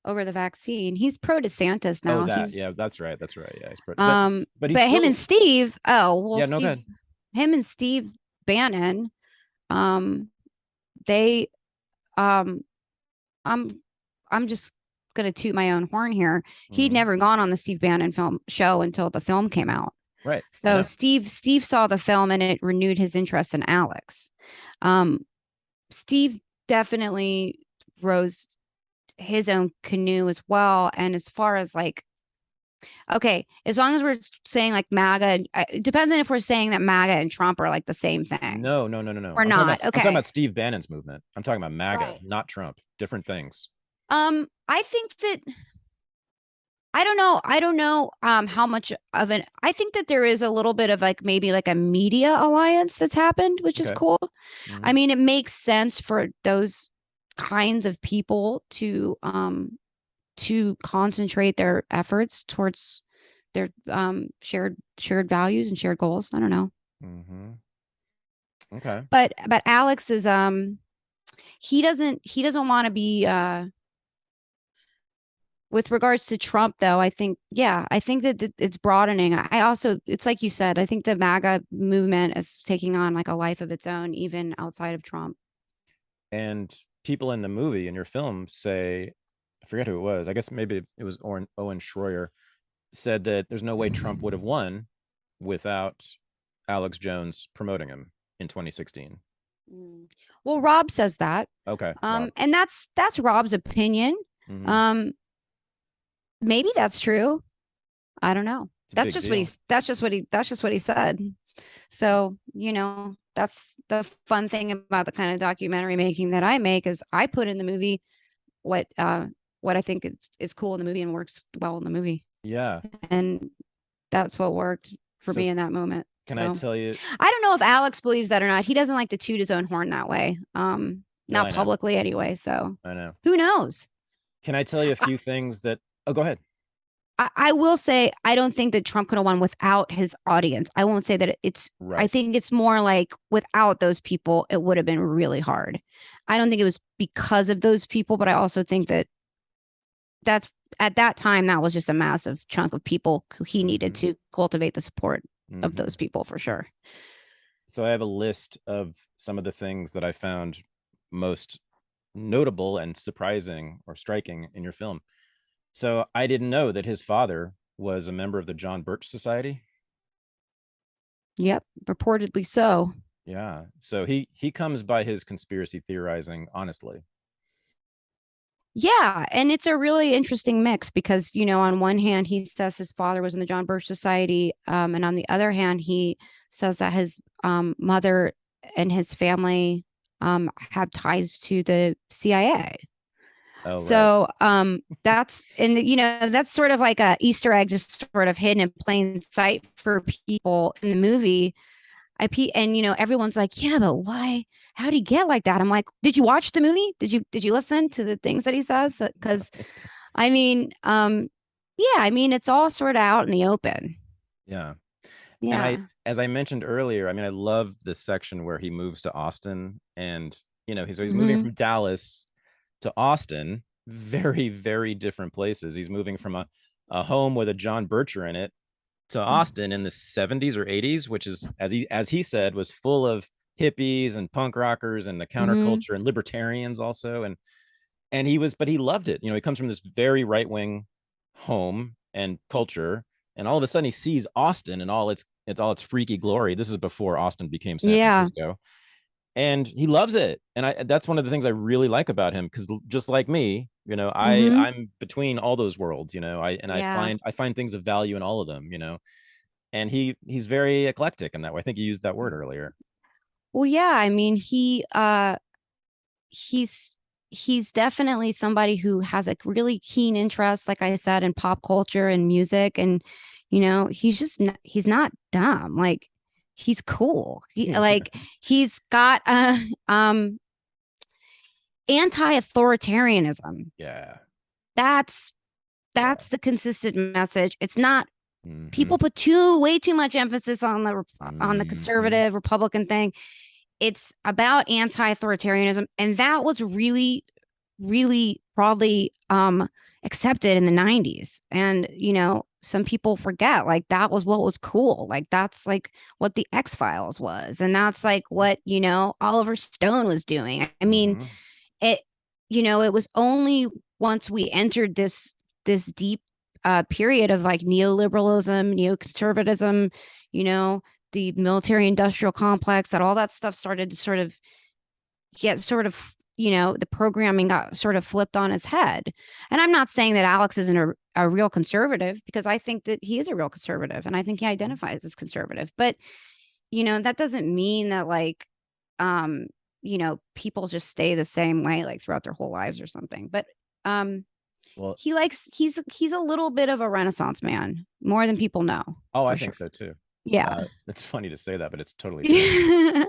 over the vaccine. He's pro DeSantis now. Yeah, that's right. Yeah, he's pro. But him and Steve. Oh, well, yeah, no good. Him and Steve Bannon. They. I'm just gonna toot my own horn here. He'd never gone on the Steve Bannon show until the film came out. Right. So Steve saw the film and it renewed his interest in Alex. Steve definitely rose his own canoe as well. And as far as okay, as long as we're saying MAGA, it depends on if we're saying that MAGA and Trump are the same thing. No. We're not. Okay. I'm talking about Steve Bannon's movement. I'm talking about MAGA, not Trump. Different things. I think that I don't know how much of it. I think that there is a little bit of maybe a media alliance that's happened, which is cool. I mean, it makes sense for those kinds of people to concentrate their efforts towards their shared values and shared goals. I don't know. Okay. But Alex is he doesn't want to be with regards to Trump, though. I think that it's broadening. I also, it's like you said, I think the MAGA movement is taking on a life of its own, even outside of Trump. And people in the movie, in your film, say, I forget who it was, I guess maybe it was Owen Schroyer, said that there's no way Trump would have won without Alex Jones promoting him in 2016. Well, Rob says that. Okay. And that's Rob's opinion. Maybe that's true. I don't know. That's just what he said. So, that's the fun thing about the kind of documentary making that I make, is I put in the movie what I think is cool in the movie and works well in the movie. Yeah. And that's what worked for me in that moment. I tell you? I don't know if Alex believes that or not. He doesn't like to toot his own horn that way. Not publicly anyway. So I know. Who knows? Can I tell you a few things that? Oh, go ahead. I will say, I don't think that Trump could have won without his audience. I won't say that it's right. I think it's more without those people, it would have been really hard. I don't think it was because of those people, but I also think that's at that time, that was just a massive chunk of people who he needed to cultivate the support of those people, for sure. So I have a list of some of the things that I found most notable and surprising or striking in your film. So I didn't know that his father was a member of the John Birch Society. Yep, reportedly so. Yeah. So he comes by his conspiracy theorizing honestly. Yeah, and it's a really interesting mix because, on one hand, he says his father was in the John Birch Society, and on the other hand, he says that his mother and his family have ties to the CIA. Oh, right. So that's sort of like a Easter egg, just sort of hidden in plain sight for people in the movie. And everyone's like, yeah, but why? How'd he get like that? I'm like, did you watch the movie? Did you listen to the things that he says? Because I mean, yeah, I mean, it's all sort of out in the open. Yeah. And Yeah. as I mentioned earlier, I mean, I love this section where he moves to Austin, and he's moving Hmm. from Dallas to Austin, very, very different places. He's moving from a home with a John Bircher in it to Austin in the 70s or 80s, which is, as he said, was full of hippies and punk rockers and the Hmm. counterculture and libertarians also. But he loved it. He comes from this very right-wing home and culture, and all of a sudden he sees Austin and all its freaky glory. This is before Austin became San Yeah. Francisco, and he loves it. And that's one of the things I really like about him, because just like me, Hmm. I'm between all those worlds. I Yeah. find things of value in all of them. And he's very eclectic in that way. I think you used that word earlier. Well, yeah, I mean, he's he's definitely somebody who has a really keen interest, like I said, in pop culture and music, and he's not dumb. Like he's cool. He's got um anti-authoritarianism. Yeah. That's Yeah. that's the consistent message. It's not Hmm. People put way too much emphasis on the Hmm. conservative Republican thing. It's about anti-authoritarianism, and that was really, really broadly accepted in the 90s. And some people forget, like, that was what was cool. Like, that's like what the X-Files was, and that's like what Oliver Stone was doing. I mean, Hmm. it it was only once we entered this deep period of like neoliberalism, neoconservatism, you know the military industrial complex, that all that stuff started to sort of get sort of the programming got sort of flipped on its head. And I'm not saying that Alex isn't a real conservative, because I think that he is a real conservative, and I think he identifies as conservative. But that doesn't mean that, like, um people just stay the same way like throughout their whole lives or something. But um Well, he's a little bit of a renaissance man, more than people know, oh, I for think sure. so too. Yeah. It's funny to say that, but it's totally true.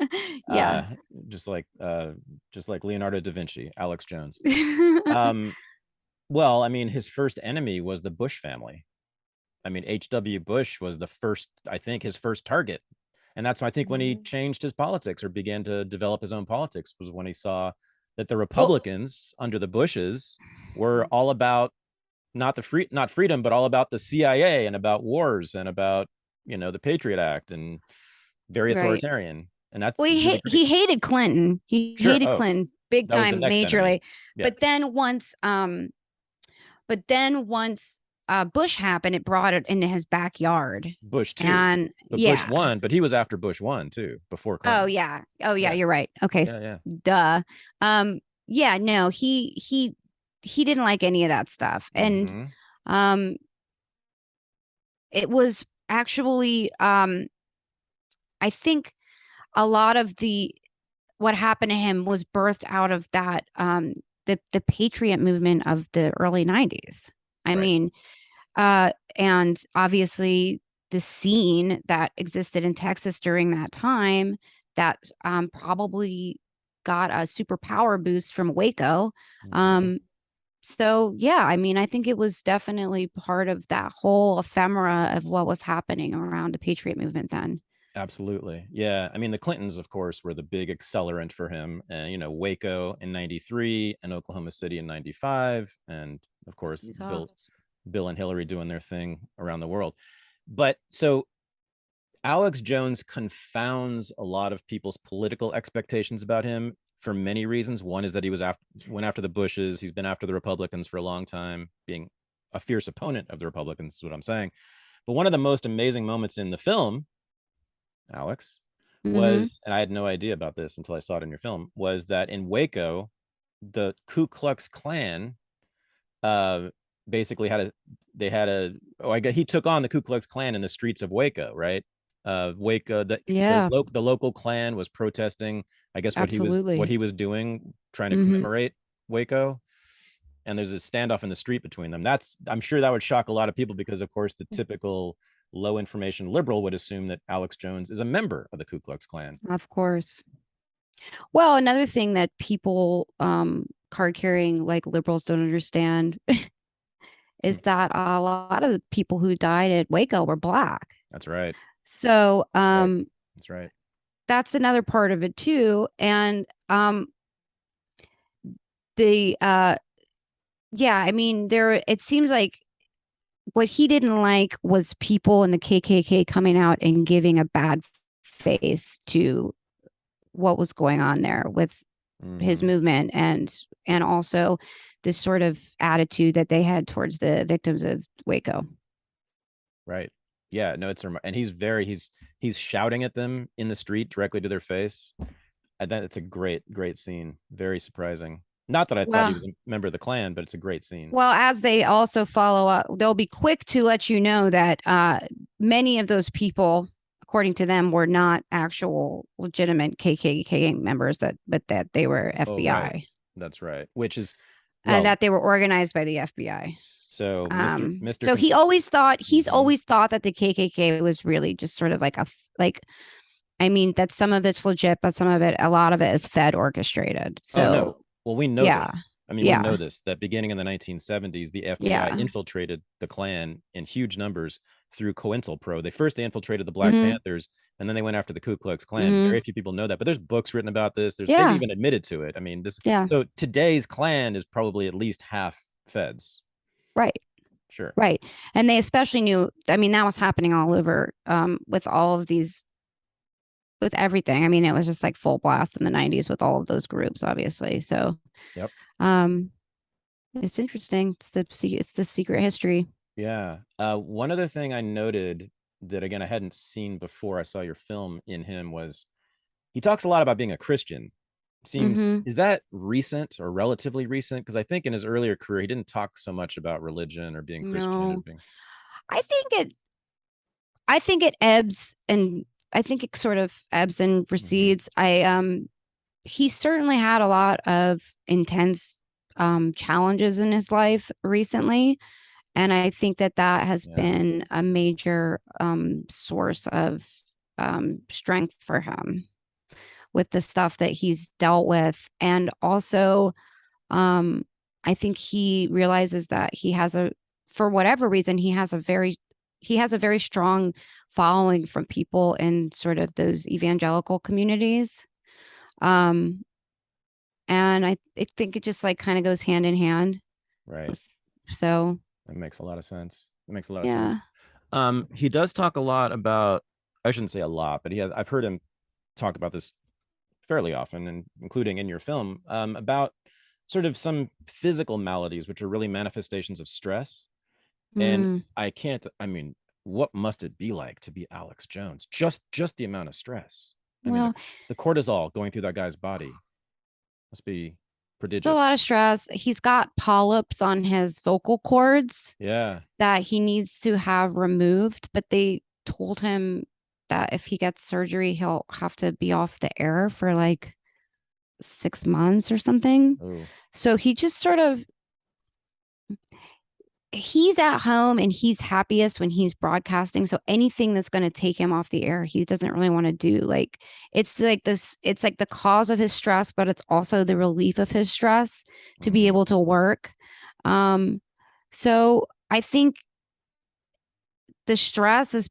Yeah. Uh, just like Leonardo da Vinci, Alex Jones. Um, well, I mean, his first enemy was the Bush family. I mean, H.W. Bush was I think, his first target. And that's why I think when he Mhm. changed his politics or began to develop his own politics was when he saw that the Well, Republicans under the Bushes were all about not freedom, but all about the CIA and about wars and about, the Patriot Act, and very right. authoritarian. And that's Well, really great. he hated Clinton. He Sure. hated Oh, Clinton big that was the time, next enemy. majorly. Yeah. But then once Bush happened, it brought it into his backyard. Bush too. And But Bush yeah. won, but he was after Bush won too, before Oh Clinton. yeah. Oh yeah, Yeah. you're right. Okay. Yeah. Yeah. Duh. Yeah, no, he didn't like any of that stuff. And Hmm. um it was actually I think a lot of the what happened to him was birthed out of that the patriot movement of the early 90s. I Right. mean, and obviously the scene that existed in Texas during that time, that probably got a superpower boost from Waco. Hmm. Um, so yeah, I mean, I think it was definitely part of that whole ephemera of what was happening around the patriot movement then. Absolutely. Yeah. I mean, the Clintons, of course, were the big accelerant for him. And, Waco in 93 and Oklahoma City in 95. And of course, So Bill and Hillary doing their thing around the world. But so Alex Jones confounds a lot of people's political expectations about him for many reasons. One is that he went after the Bushes. He's been after the Republicans for a long time, being a fierce opponent of the Republicans, is what I'm saying. But one of the most amazing moments in the film, Alex, Mm-hmm. was, and I had no idea about this until I saw it in your film, was that in Waco, the Ku Klux Klan uh basically oh, I guess he took on the Ku Klux Klan in the streets of Waco, right? Waco, Yeah, the local Klan was protesting, I guess, what absolutely. he was doing, trying to Mm-hmm. commemorate Waco. And there's a standoff in the street between them. I'm sure that would shock a lot of people because, of course, the typical low information liberal would assume that Alex Jones is a member of the Ku Klux Klan. Of course. Well, another thing that people, card carrying like liberals don't understand is that a lot of the people who died at Waco were black. That's right. So, Right. That's right. that's another part of it too. And the yeah, I mean, it seems like what he didn't like was people in the KKK coming out and giving a bad face to what was going on there with his movement, and also this sort of attitude that they had towards the victims of Waco. Right. Yeah, no, and he's shouting at them in the street directly to their face. And then it's a great scene. Very surprising. Not that I thought he Well, was a member of the Klan, but it's a great scene. well, as they also follow up, they'll be quick to let you know that many of those people, according to them, were not actual legitimate KKK members, but that they were Oh, FBI. right. That's right. Which is, And that they were organized by the FBI. so Mr. So he's always thought that the KKK was really just sort of like I mean, that some of it's legit, but a lot of it is Fed orchestrated. So, oh no. Well, we know yeah, this. I mean, we know this, that beginning in the 1970s, the FBI infiltrated the Klan in huge numbers through COINTELPRO. They infiltrated the Black Panthers, and then they went after the Ku Klux Klan. Very few people know that, but there's books written about this. They've even admitted to it. I mean, so today's Klan is probably at least half Feds. Right. Sure. Right. And they especially knew, I mean, that was happening all over, with all of these, with everything. I mean, it was just like full blast in the 90s with all of those groups, obviously. So, yep. It's interesting. It's the secret history. Yeah. One other thing I noted that, again, I hadn't seen before I saw your film in him was he talks a lot about being a Christian. Is that recent or relatively recent? Because I think in his earlier career, he didn't talk so much about religion or being Christian. No. I think it ebbs, and I think it sort of ebbs and recedes. He certainly had a lot of intense challenges in his life recently, and I think that has been a major source of strength for him with the stuff that he's dealt with. And also, I think he realizes that for whatever reason, he has a very strong following from people in sort of those evangelical communities. And I think it just like kind of goes hand in hand. Right. So that makes a lot of sense. He does talk a lot about, I shouldn't say a lot, but I've heard him talk about this fairly often, and including in your film, about sort of some physical maladies, which are really manifestations of stress. And I mean, what must it be like to be Alex Jones? Just the amount of stress. I mean, the cortisol going through that guy's body must be prodigious. A lot of stress. He's got polyps on his vocal cords. Yeah. That he needs to have removed, but they told him that if he gets surgery, he'll have to be off the air for like 6 months or something. Ooh. So he just sort of, he's at home and he's happiest when he's broadcasting. So anything that's going to take him off the air, he doesn't really want to do. Like, it's like the cause of his stress, but it's also the relief of his stress to be able to work. So I think the stress is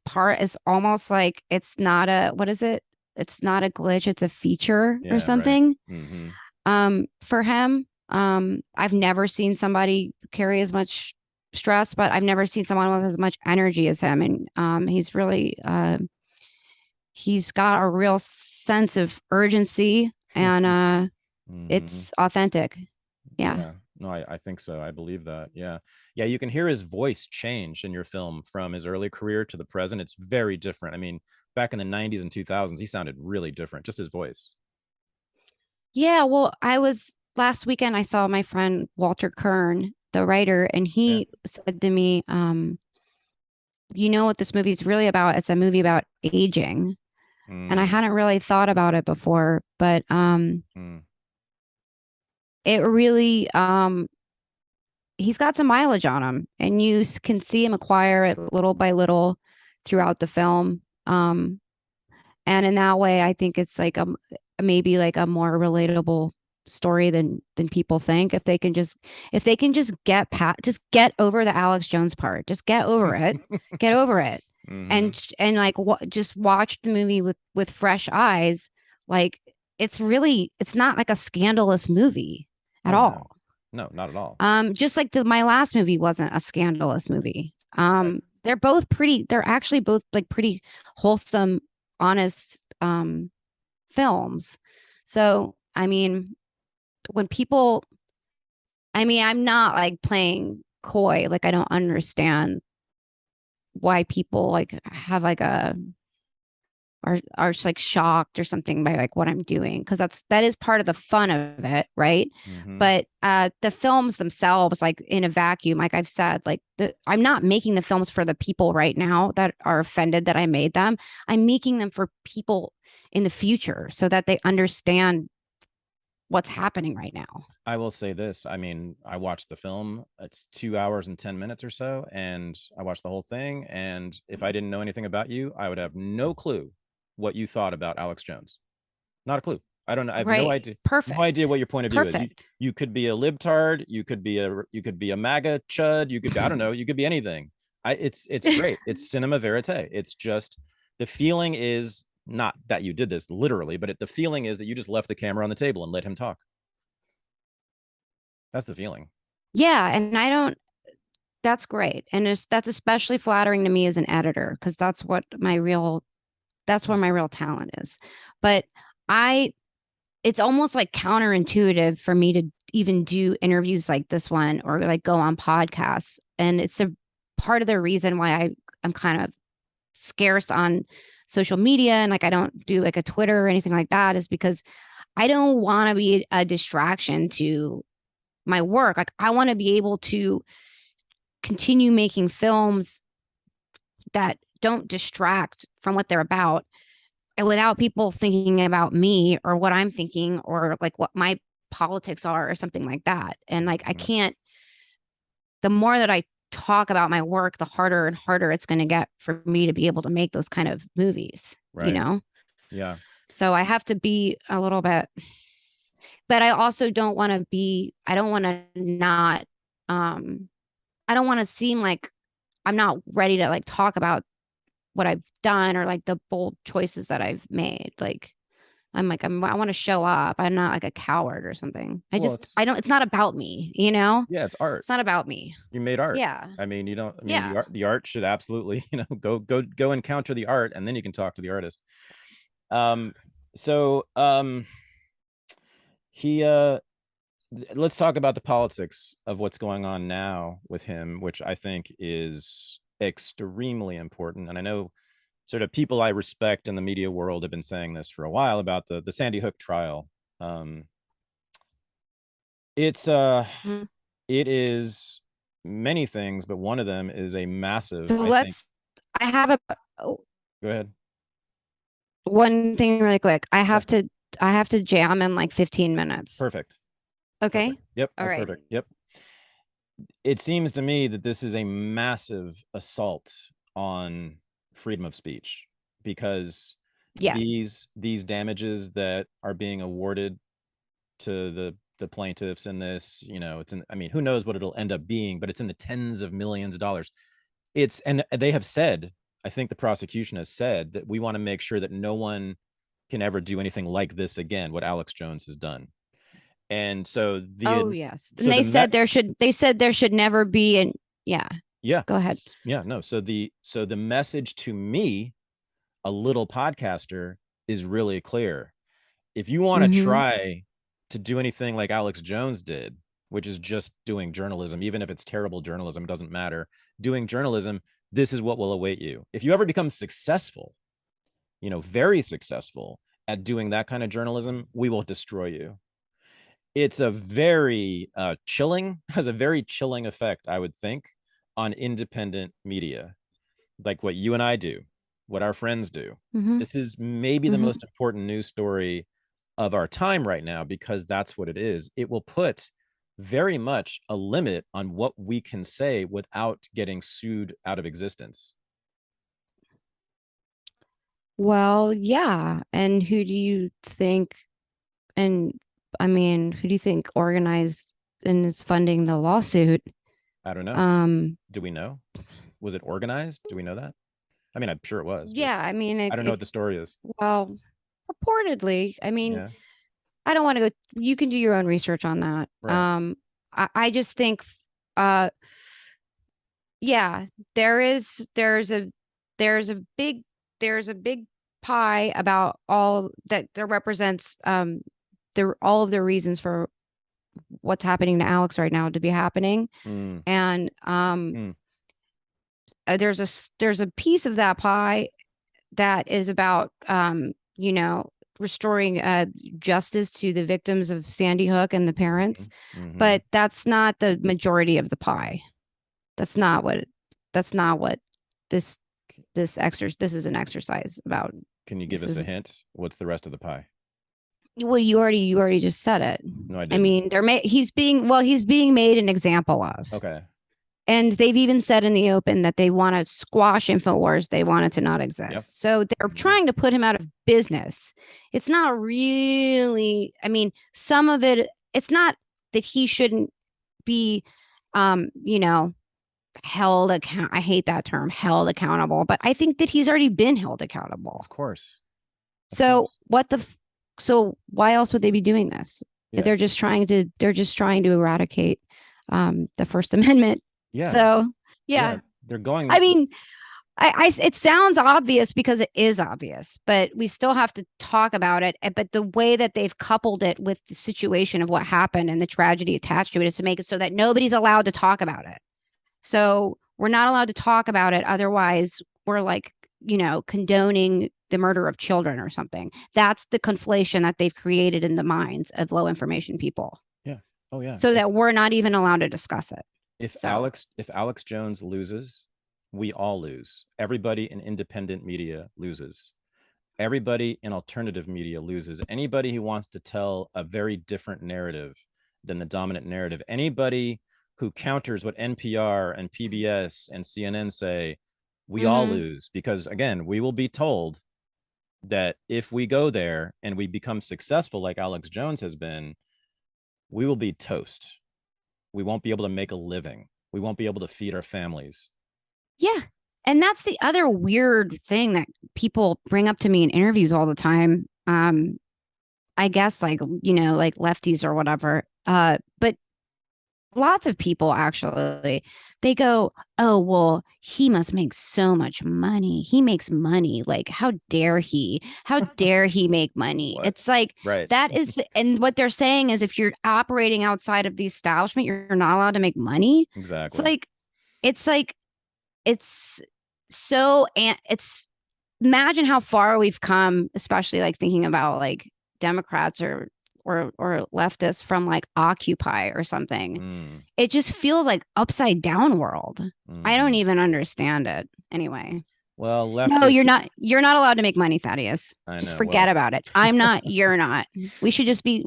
almost like it's not it's not a glitch, it's a feature or something. Right. For him, I've never seen somebody carry as much stress, but I've never seen someone with as much energy as him. And he's really he's got a real sense of urgency, and it's authentic. Yeah. No, I think so. I believe that. Yeah. You can hear his voice change in your film from his early career to the present. It's very different. I mean, back in the 90s and 2000s, he sounded really different, just his voice. Yeah, well, last weekend I saw my friend Walter Kern, the writer, and he said to me, you know what this movie is really about? It's a movie about aging. And I hadn't really thought about it before, but it really he's got some mileage on him, and you can see him acquire it little by little throughout the film. And in that way, I think it's like maybe like a more relatable story than people think. If they can just get get over the Alex Jones part, just get over it, get over it, and like just watch the movie with fresh eyes. Like it's not like a scandalous movie at all. No, not at all. Just like my last movie wasn't a scandalous movie. Right. They're actually both like pretty wholesome, honest films. So, I mean, I'm not like playing coy, like I don't understand why people like have like are just like shocked or something by like what I'm doing, because that is part of the fun of it, right? But the films themselves, like in a vacuum, like I've said, like I'm not making the films for the people right now that are offended that I made them. I'm making them for people in the future so that they understand what's happening right now. I will say this. I mean, I watched the film. It's 2 hours and 10 minutes or so, and I watched the whole thing. And if I didn't know anything about you, I would have no clue what you thought about Alex Jones. Not a clue. I don't know. I have no idea. Perfect. No idea what your point of view is. You could be a libtard. You could be a MAGA chud. You could I don't know. You could be anything. It's great. It's cinema verite. It's just the feeling is not that you did this literally, but the feeling is that you just left the camera on the table and let him talk. That's the feeling. Yeah, and that's great. And that's especially flattering to me as an editor, because that's where my real talent is. But it's almost like counterintuitive for me to even do interviews like this one or like go on podcasts. And it's the part of the reason why I'm kind of scarce on social media, and like I don't do like a Twitter or anything like that, is because I don't want to be a distraction to my work. Like I want to be able to continue making films that don't distract from what they're about, and without people thinking about me or what I'm thinking or like what my politics are or something like that. And like I can't, the more that I talk about my work, the harder and harder it's going to get for me to be able to make those kind of movies, you know? Yeah. So I have to be a little bit, but I also don't want to I don't want to seem like I'm not ready to like talk about what I've done or like the bold choices that I've made. Like I want to show up. I'm not like a coward or something. It's not about me, you know? Yeah, it's art. It's not about me. You made art. Yeah. I mean, the art should absolutely, go encounter the art, and then you can talk to the artist. Let's talk about the politics of what's going on now with him, which I think is extremely important. And I know sort of people I respect in the media world have been saying this for a while about the Sandy Hook trial. It is many things, but one of them is a massive. Go ahead. One thing really quick. I have to jam in like 15 minutes. Perfect. Okay. Perfect. Yep. All that's right. Perfect. Yep. It seems to me that this is a massive assault on freedom of speech, because these damages that are being awarded to the plaintiffs in this, who knows what it'll end up being, but it's in the tens of millions of dollars. And they have said, I think the prosecution has said, that we want to make sure that no one can ever do anything like this again, what Alex Jones has done. And so yes. And they said there should never be yeah. Go ahead. Yeah, no. So the message to me, a little podcaster, is really clear. If you want to try to do anything like Alex Jones did, which is just doing journalism, even if it's terrible journalism, it doesn't matter. Doing journalism, this is what will await you. If you ever become successful, very successful at doing that kind of journalism, we will destroy you. It's a very has a very chilling effect, I would think, on independent media, like what you and I do, what our friends do. This is maybe the most important news story of our time right now, because that's what it is. It will put very much a limit on what we can say without getting sued out of existence. Well, yeah. And who do you think, who do you think organized and is funding the lawsuit? I don't know. Do we know? Was it organized? Do we know that? I mean, I'm sure it was. Yeah, I mean, I don't know what the story is. Well, reportedly, I mean, Yeah. I don't want to go. You can do your own research on that. Right. I just think, yeah, there's a big pie about all that there represents all of the reasons for what's happening to Alex right now to be happening. And there's a piece of that pie that is about restoring justice to the victims of Sandy Hook and the parents, but that's not the majority of the pie. That's not what this is an exercise about. Can you give us a hint? What's the rest of the pie? Well, you already just said it. No, I didn't. I mean, he's being made an example of. Okay. And they've even said in the open that they want to squash Infowars. They want it to not exist. Yep. So they're trying to put him out of business. It's not really, I mean, some of it, it's not that he shouldn't be, held account. I hate that term, held accountable, but I think that he's already been held accountable. Of course. So why else would they be doing this? Yeah. They're just trying to eradicate the First Amendment. Yeah. So yeah. They're going. I mean, it sounds obvious because it is obvious, but we still have to talk about it. But the way that they've coupled it with the situation of what happened and the tragedy attached to it is to make it so that nobody's allowed to talk about it. So we're not allowed to talk about it. Otherwise, we're like, condoning the murder of children or something. That's the conflation that they've created in the minds of low information people. Yeah. Oh, yeah. So that we're not even allowed to discuss it. If Alex Jones loses, we all lose. Everybody in independent media loses. Everybody in alternative media loses. Anybody who wants to tell a very different narrative than the dominant narrative, anybody who counters what NPR and PBS and CNN say, we all lose, because again, we will be told that if we go there and we become successful like Alex Jones has been, we will be toast. We won't be able to make a living. We won't be able to feed our families. Yeah. And that's the other weird thing that people bring up to me in interviews all the time. I guess like lefties or whatever. But lots of people actually, they go, oh, well, he must make so much money. He makes money. Like, how dare he make money? It's like, right. That is, and what they're saying is if you're operating outside of the establishment, you're not allowed to make money. Exactly. Imagine how far we've come, especially like thinking about like Democrats or leftists from like Occupy or something. It just feels like upside down world. I don't even understand it. Anyway. Well, no, you're not allowed to make money, Thaddeus. Just forget about it. I'm not, you're not. We should just be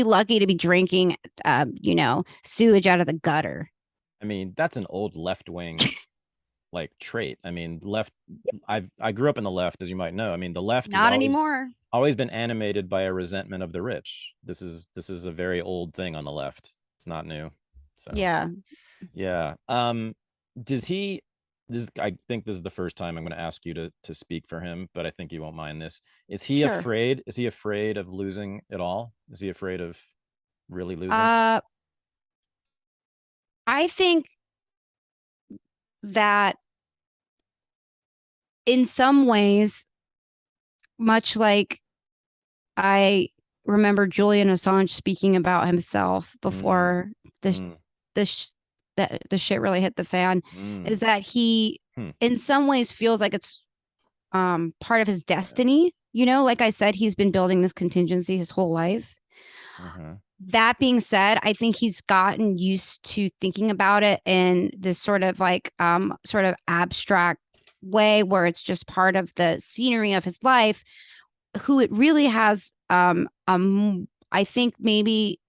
lucky to be drinking sewage out of the gutter. I mean, that's an old left-wing like trait. I mean, I grew up in the left, as you might know. I mean, the left not anymore. Always been animated by a resentment of the rich. This is a very old thing on the left. It's not new. So yeah. I think this is the first time I'm going to ask you to speak for him, but I think you won't mind this. Is he afraid? Is he afraid of losing it all? Is he afraid of really losing? I think that in some ways, much like I remember Julian Assange speaking about himself before the shit really hit the fan, is that he in some ways feels like it's part of his destiny. You know, like I said, he's been building this contingency his whole life. That being said, I think he's gotten used to thinking about it in this sort of like sort of abstract way where it's just part of the scenery of his life. Who it really has I think maybe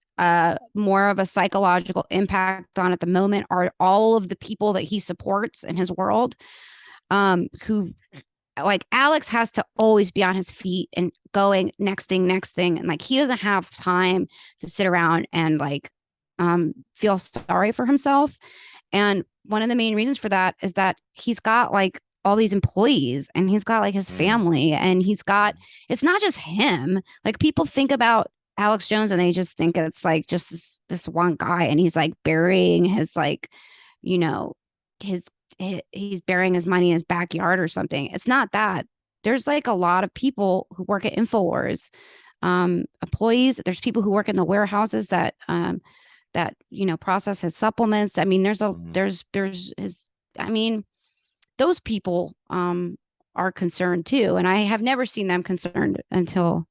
more of a psychological impact on at the moment are all of the people that he supports in his world, who like Alex has to always be on his feet and going next thing. And like, he doesn't have time to sit around and like feel sorry for himself. And one of the main reasons for that is that he's got like all these employees and he's got like his family and he's got, it's not just him. Like people think about Alex Jones and they just think it's like just this one guy and he's like burying his like, you know, he's burying his money in his backyard or something. It's not that. There's like a lot of people who work at Infowars, employees. There's people who work in the warehouses that you know, process his supplements. I mean, there's his, I mean, those people are concerned too. And I have never seen them concerned until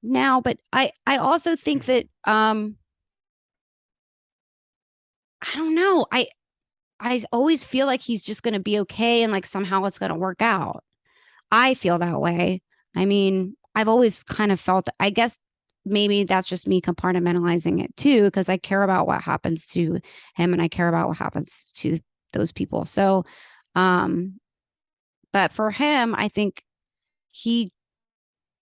now. But I also think that I don't know. I always feel like he's just going to be okay and like somehow it's going to work out. I feel that way. I mean, I've always kind of felt, I guess maybe that's just me compartmentalizing it too, because I care about what happens to him and I care about what happens to those people. So, but for him, I think he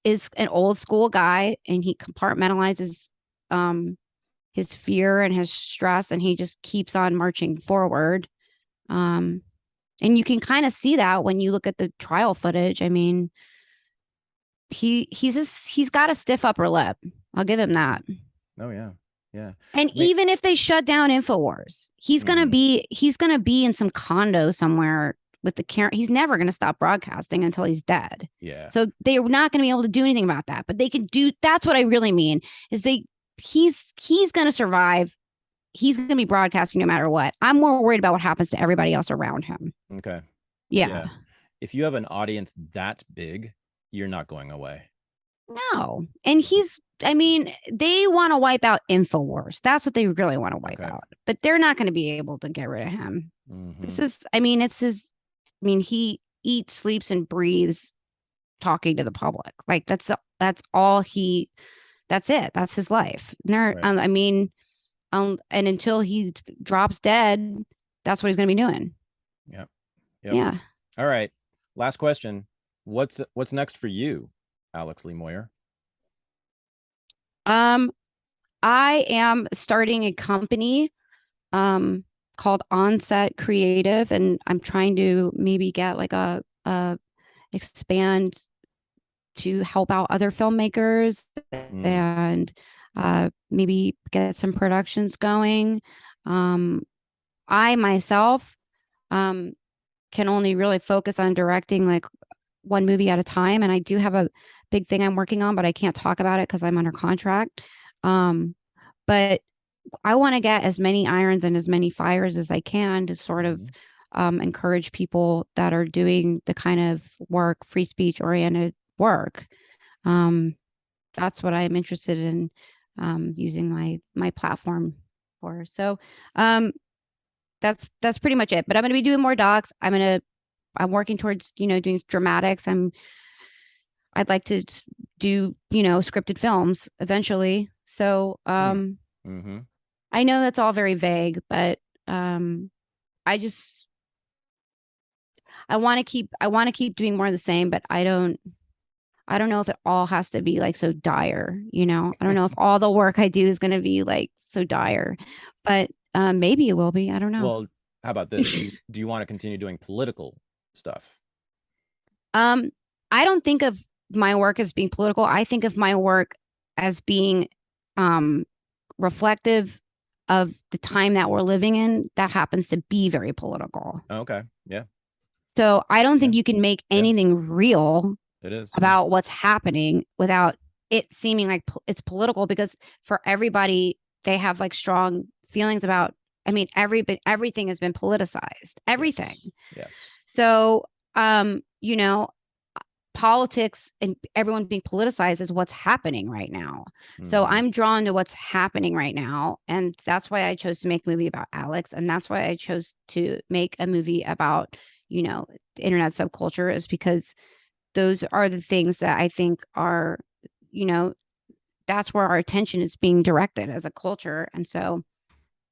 is an old school guy and he compartmentalizes his fear and his stress and he just keeps on marching forward. And you can kind of see that when you look at the trial footage. I mean, he's got a stiff upper lip. I'll give him that. Oh yeah. And even if they shut down Infowars, he's gonna be in some condo somewhere with the camera. He's never gonna stop broadcasting until he's dead. Yeah. So they're not gonna be able to do anything about that. But they can do. That's what I really mean. Is he's gonna survive. He's gonna be broadcasting no matter what. I'm more worried about what happens to everybody else around him. Okay. Yeah. If you have an audience that big, you're not going away. No. And I mean, they want to wipe out Infowars. That's what they really want to wipe out. But they're not going to be able to get rid of him. He eats, sleeps, and breathes talking to the public. Like that's all that's it. That's his life. And until he drops dead, that's what he's going to be doing. Yep. Yeah. All right. Last question. What's next for you, Alex Lee Moyer? I am starting a company called Onset Creative, and I'm trying to maybe get like a expand to help out other filmmakers and maybe get some productions going. I myself can only really focus on directing like one movie at a time. And I do have a big thing I'm working on, but I can't talk about it because I'm under contract. But I want to get as many irons and as many fires as I can to sort of encourage people that are doing the kind of work, free speech oriented work. That's what I'm interested in using my platform for. So that's pretty much it. But I'm going to be doing more docs. I'm working towards, doing dramatics. I'd like to do, scripted films eventually. So, I know that's all very vague, but, I want to keep doing more of the same, but I don't know if it all has to be like so dire, I don't know if all the work I do is going to be like so dire, but, maybe it will be. I don't know. Well, how about this? Do you want to continue doing political stuff? I don't think of my work as being political. I think of my work as being reflective of the time that we're living in that happens to be very political. Okay. Yeah. So I don't think you can make anything real about what's happening without it seeming like it's political, because for everybody, they have like strong feelings about, everything has been politicized, everything. Yes. So you know, politics and everyone being politicized is what's happening right now. So I'm drawn to what's happening right now. And that's why I chose to make a movie about Alex. And that's why I chose to make a movie about, you know, internet subculture, is because those are the things that I think are, you know, that's where our attention is being directed as a culture. And so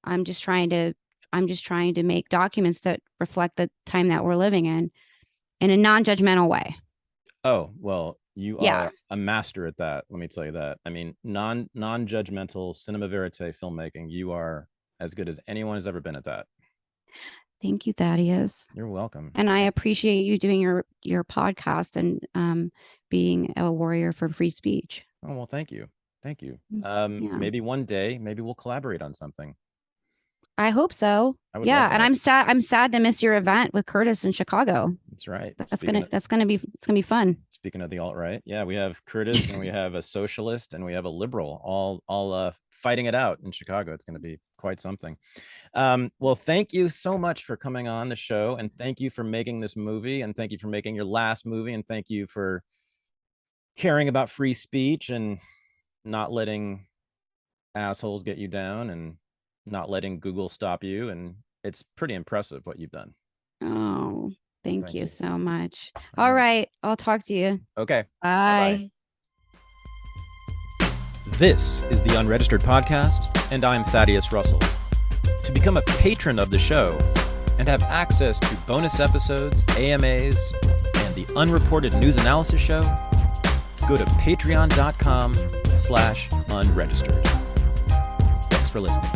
I'm just trying to make documents that reflect the time that we're living in a non-judgmental way. Oh, well, you Yeah. are a master at that. Let me tell you that. I mean, non-judgmental cinema verite filmmaking. You are as good as anyone has ever been at that. Thank you, Thaddeus. You're welcome. And I appreciate you doing your podcast and being a warrior for free speech. Oh, well, thank you. Thank you. Yeah. Maybe one day, maybe we'll collaborate on something. I hope so. I would Yeah, love and that. I'm sad to miss your event with Curtis in Chicago. That's right. It's gonna be fun. Speaking of the alt-right, yeah, we have Curtis and we have a socialist and we have a liberal all fighting it out in Chicago. It's going to be quite something. Well, thank you so much for coming on the show, and thank you for making this movie, and thank you for making your last movie, and thank you for caring about free speech and not letting assholes get you down and not letting Google stop you. And it's pretty impressive what you've done. Oh, thank you so much. All right. I'll talk to you. Okay. Bye. Bye-bye. This is the Unregistered Podcast, and I'm Thaddeus Russell. To become a patron of the show and have access to bonus episodes, AMAs, and the Unreported News Analysis Show, go to patreon.com/unregistered. Thanks for listening.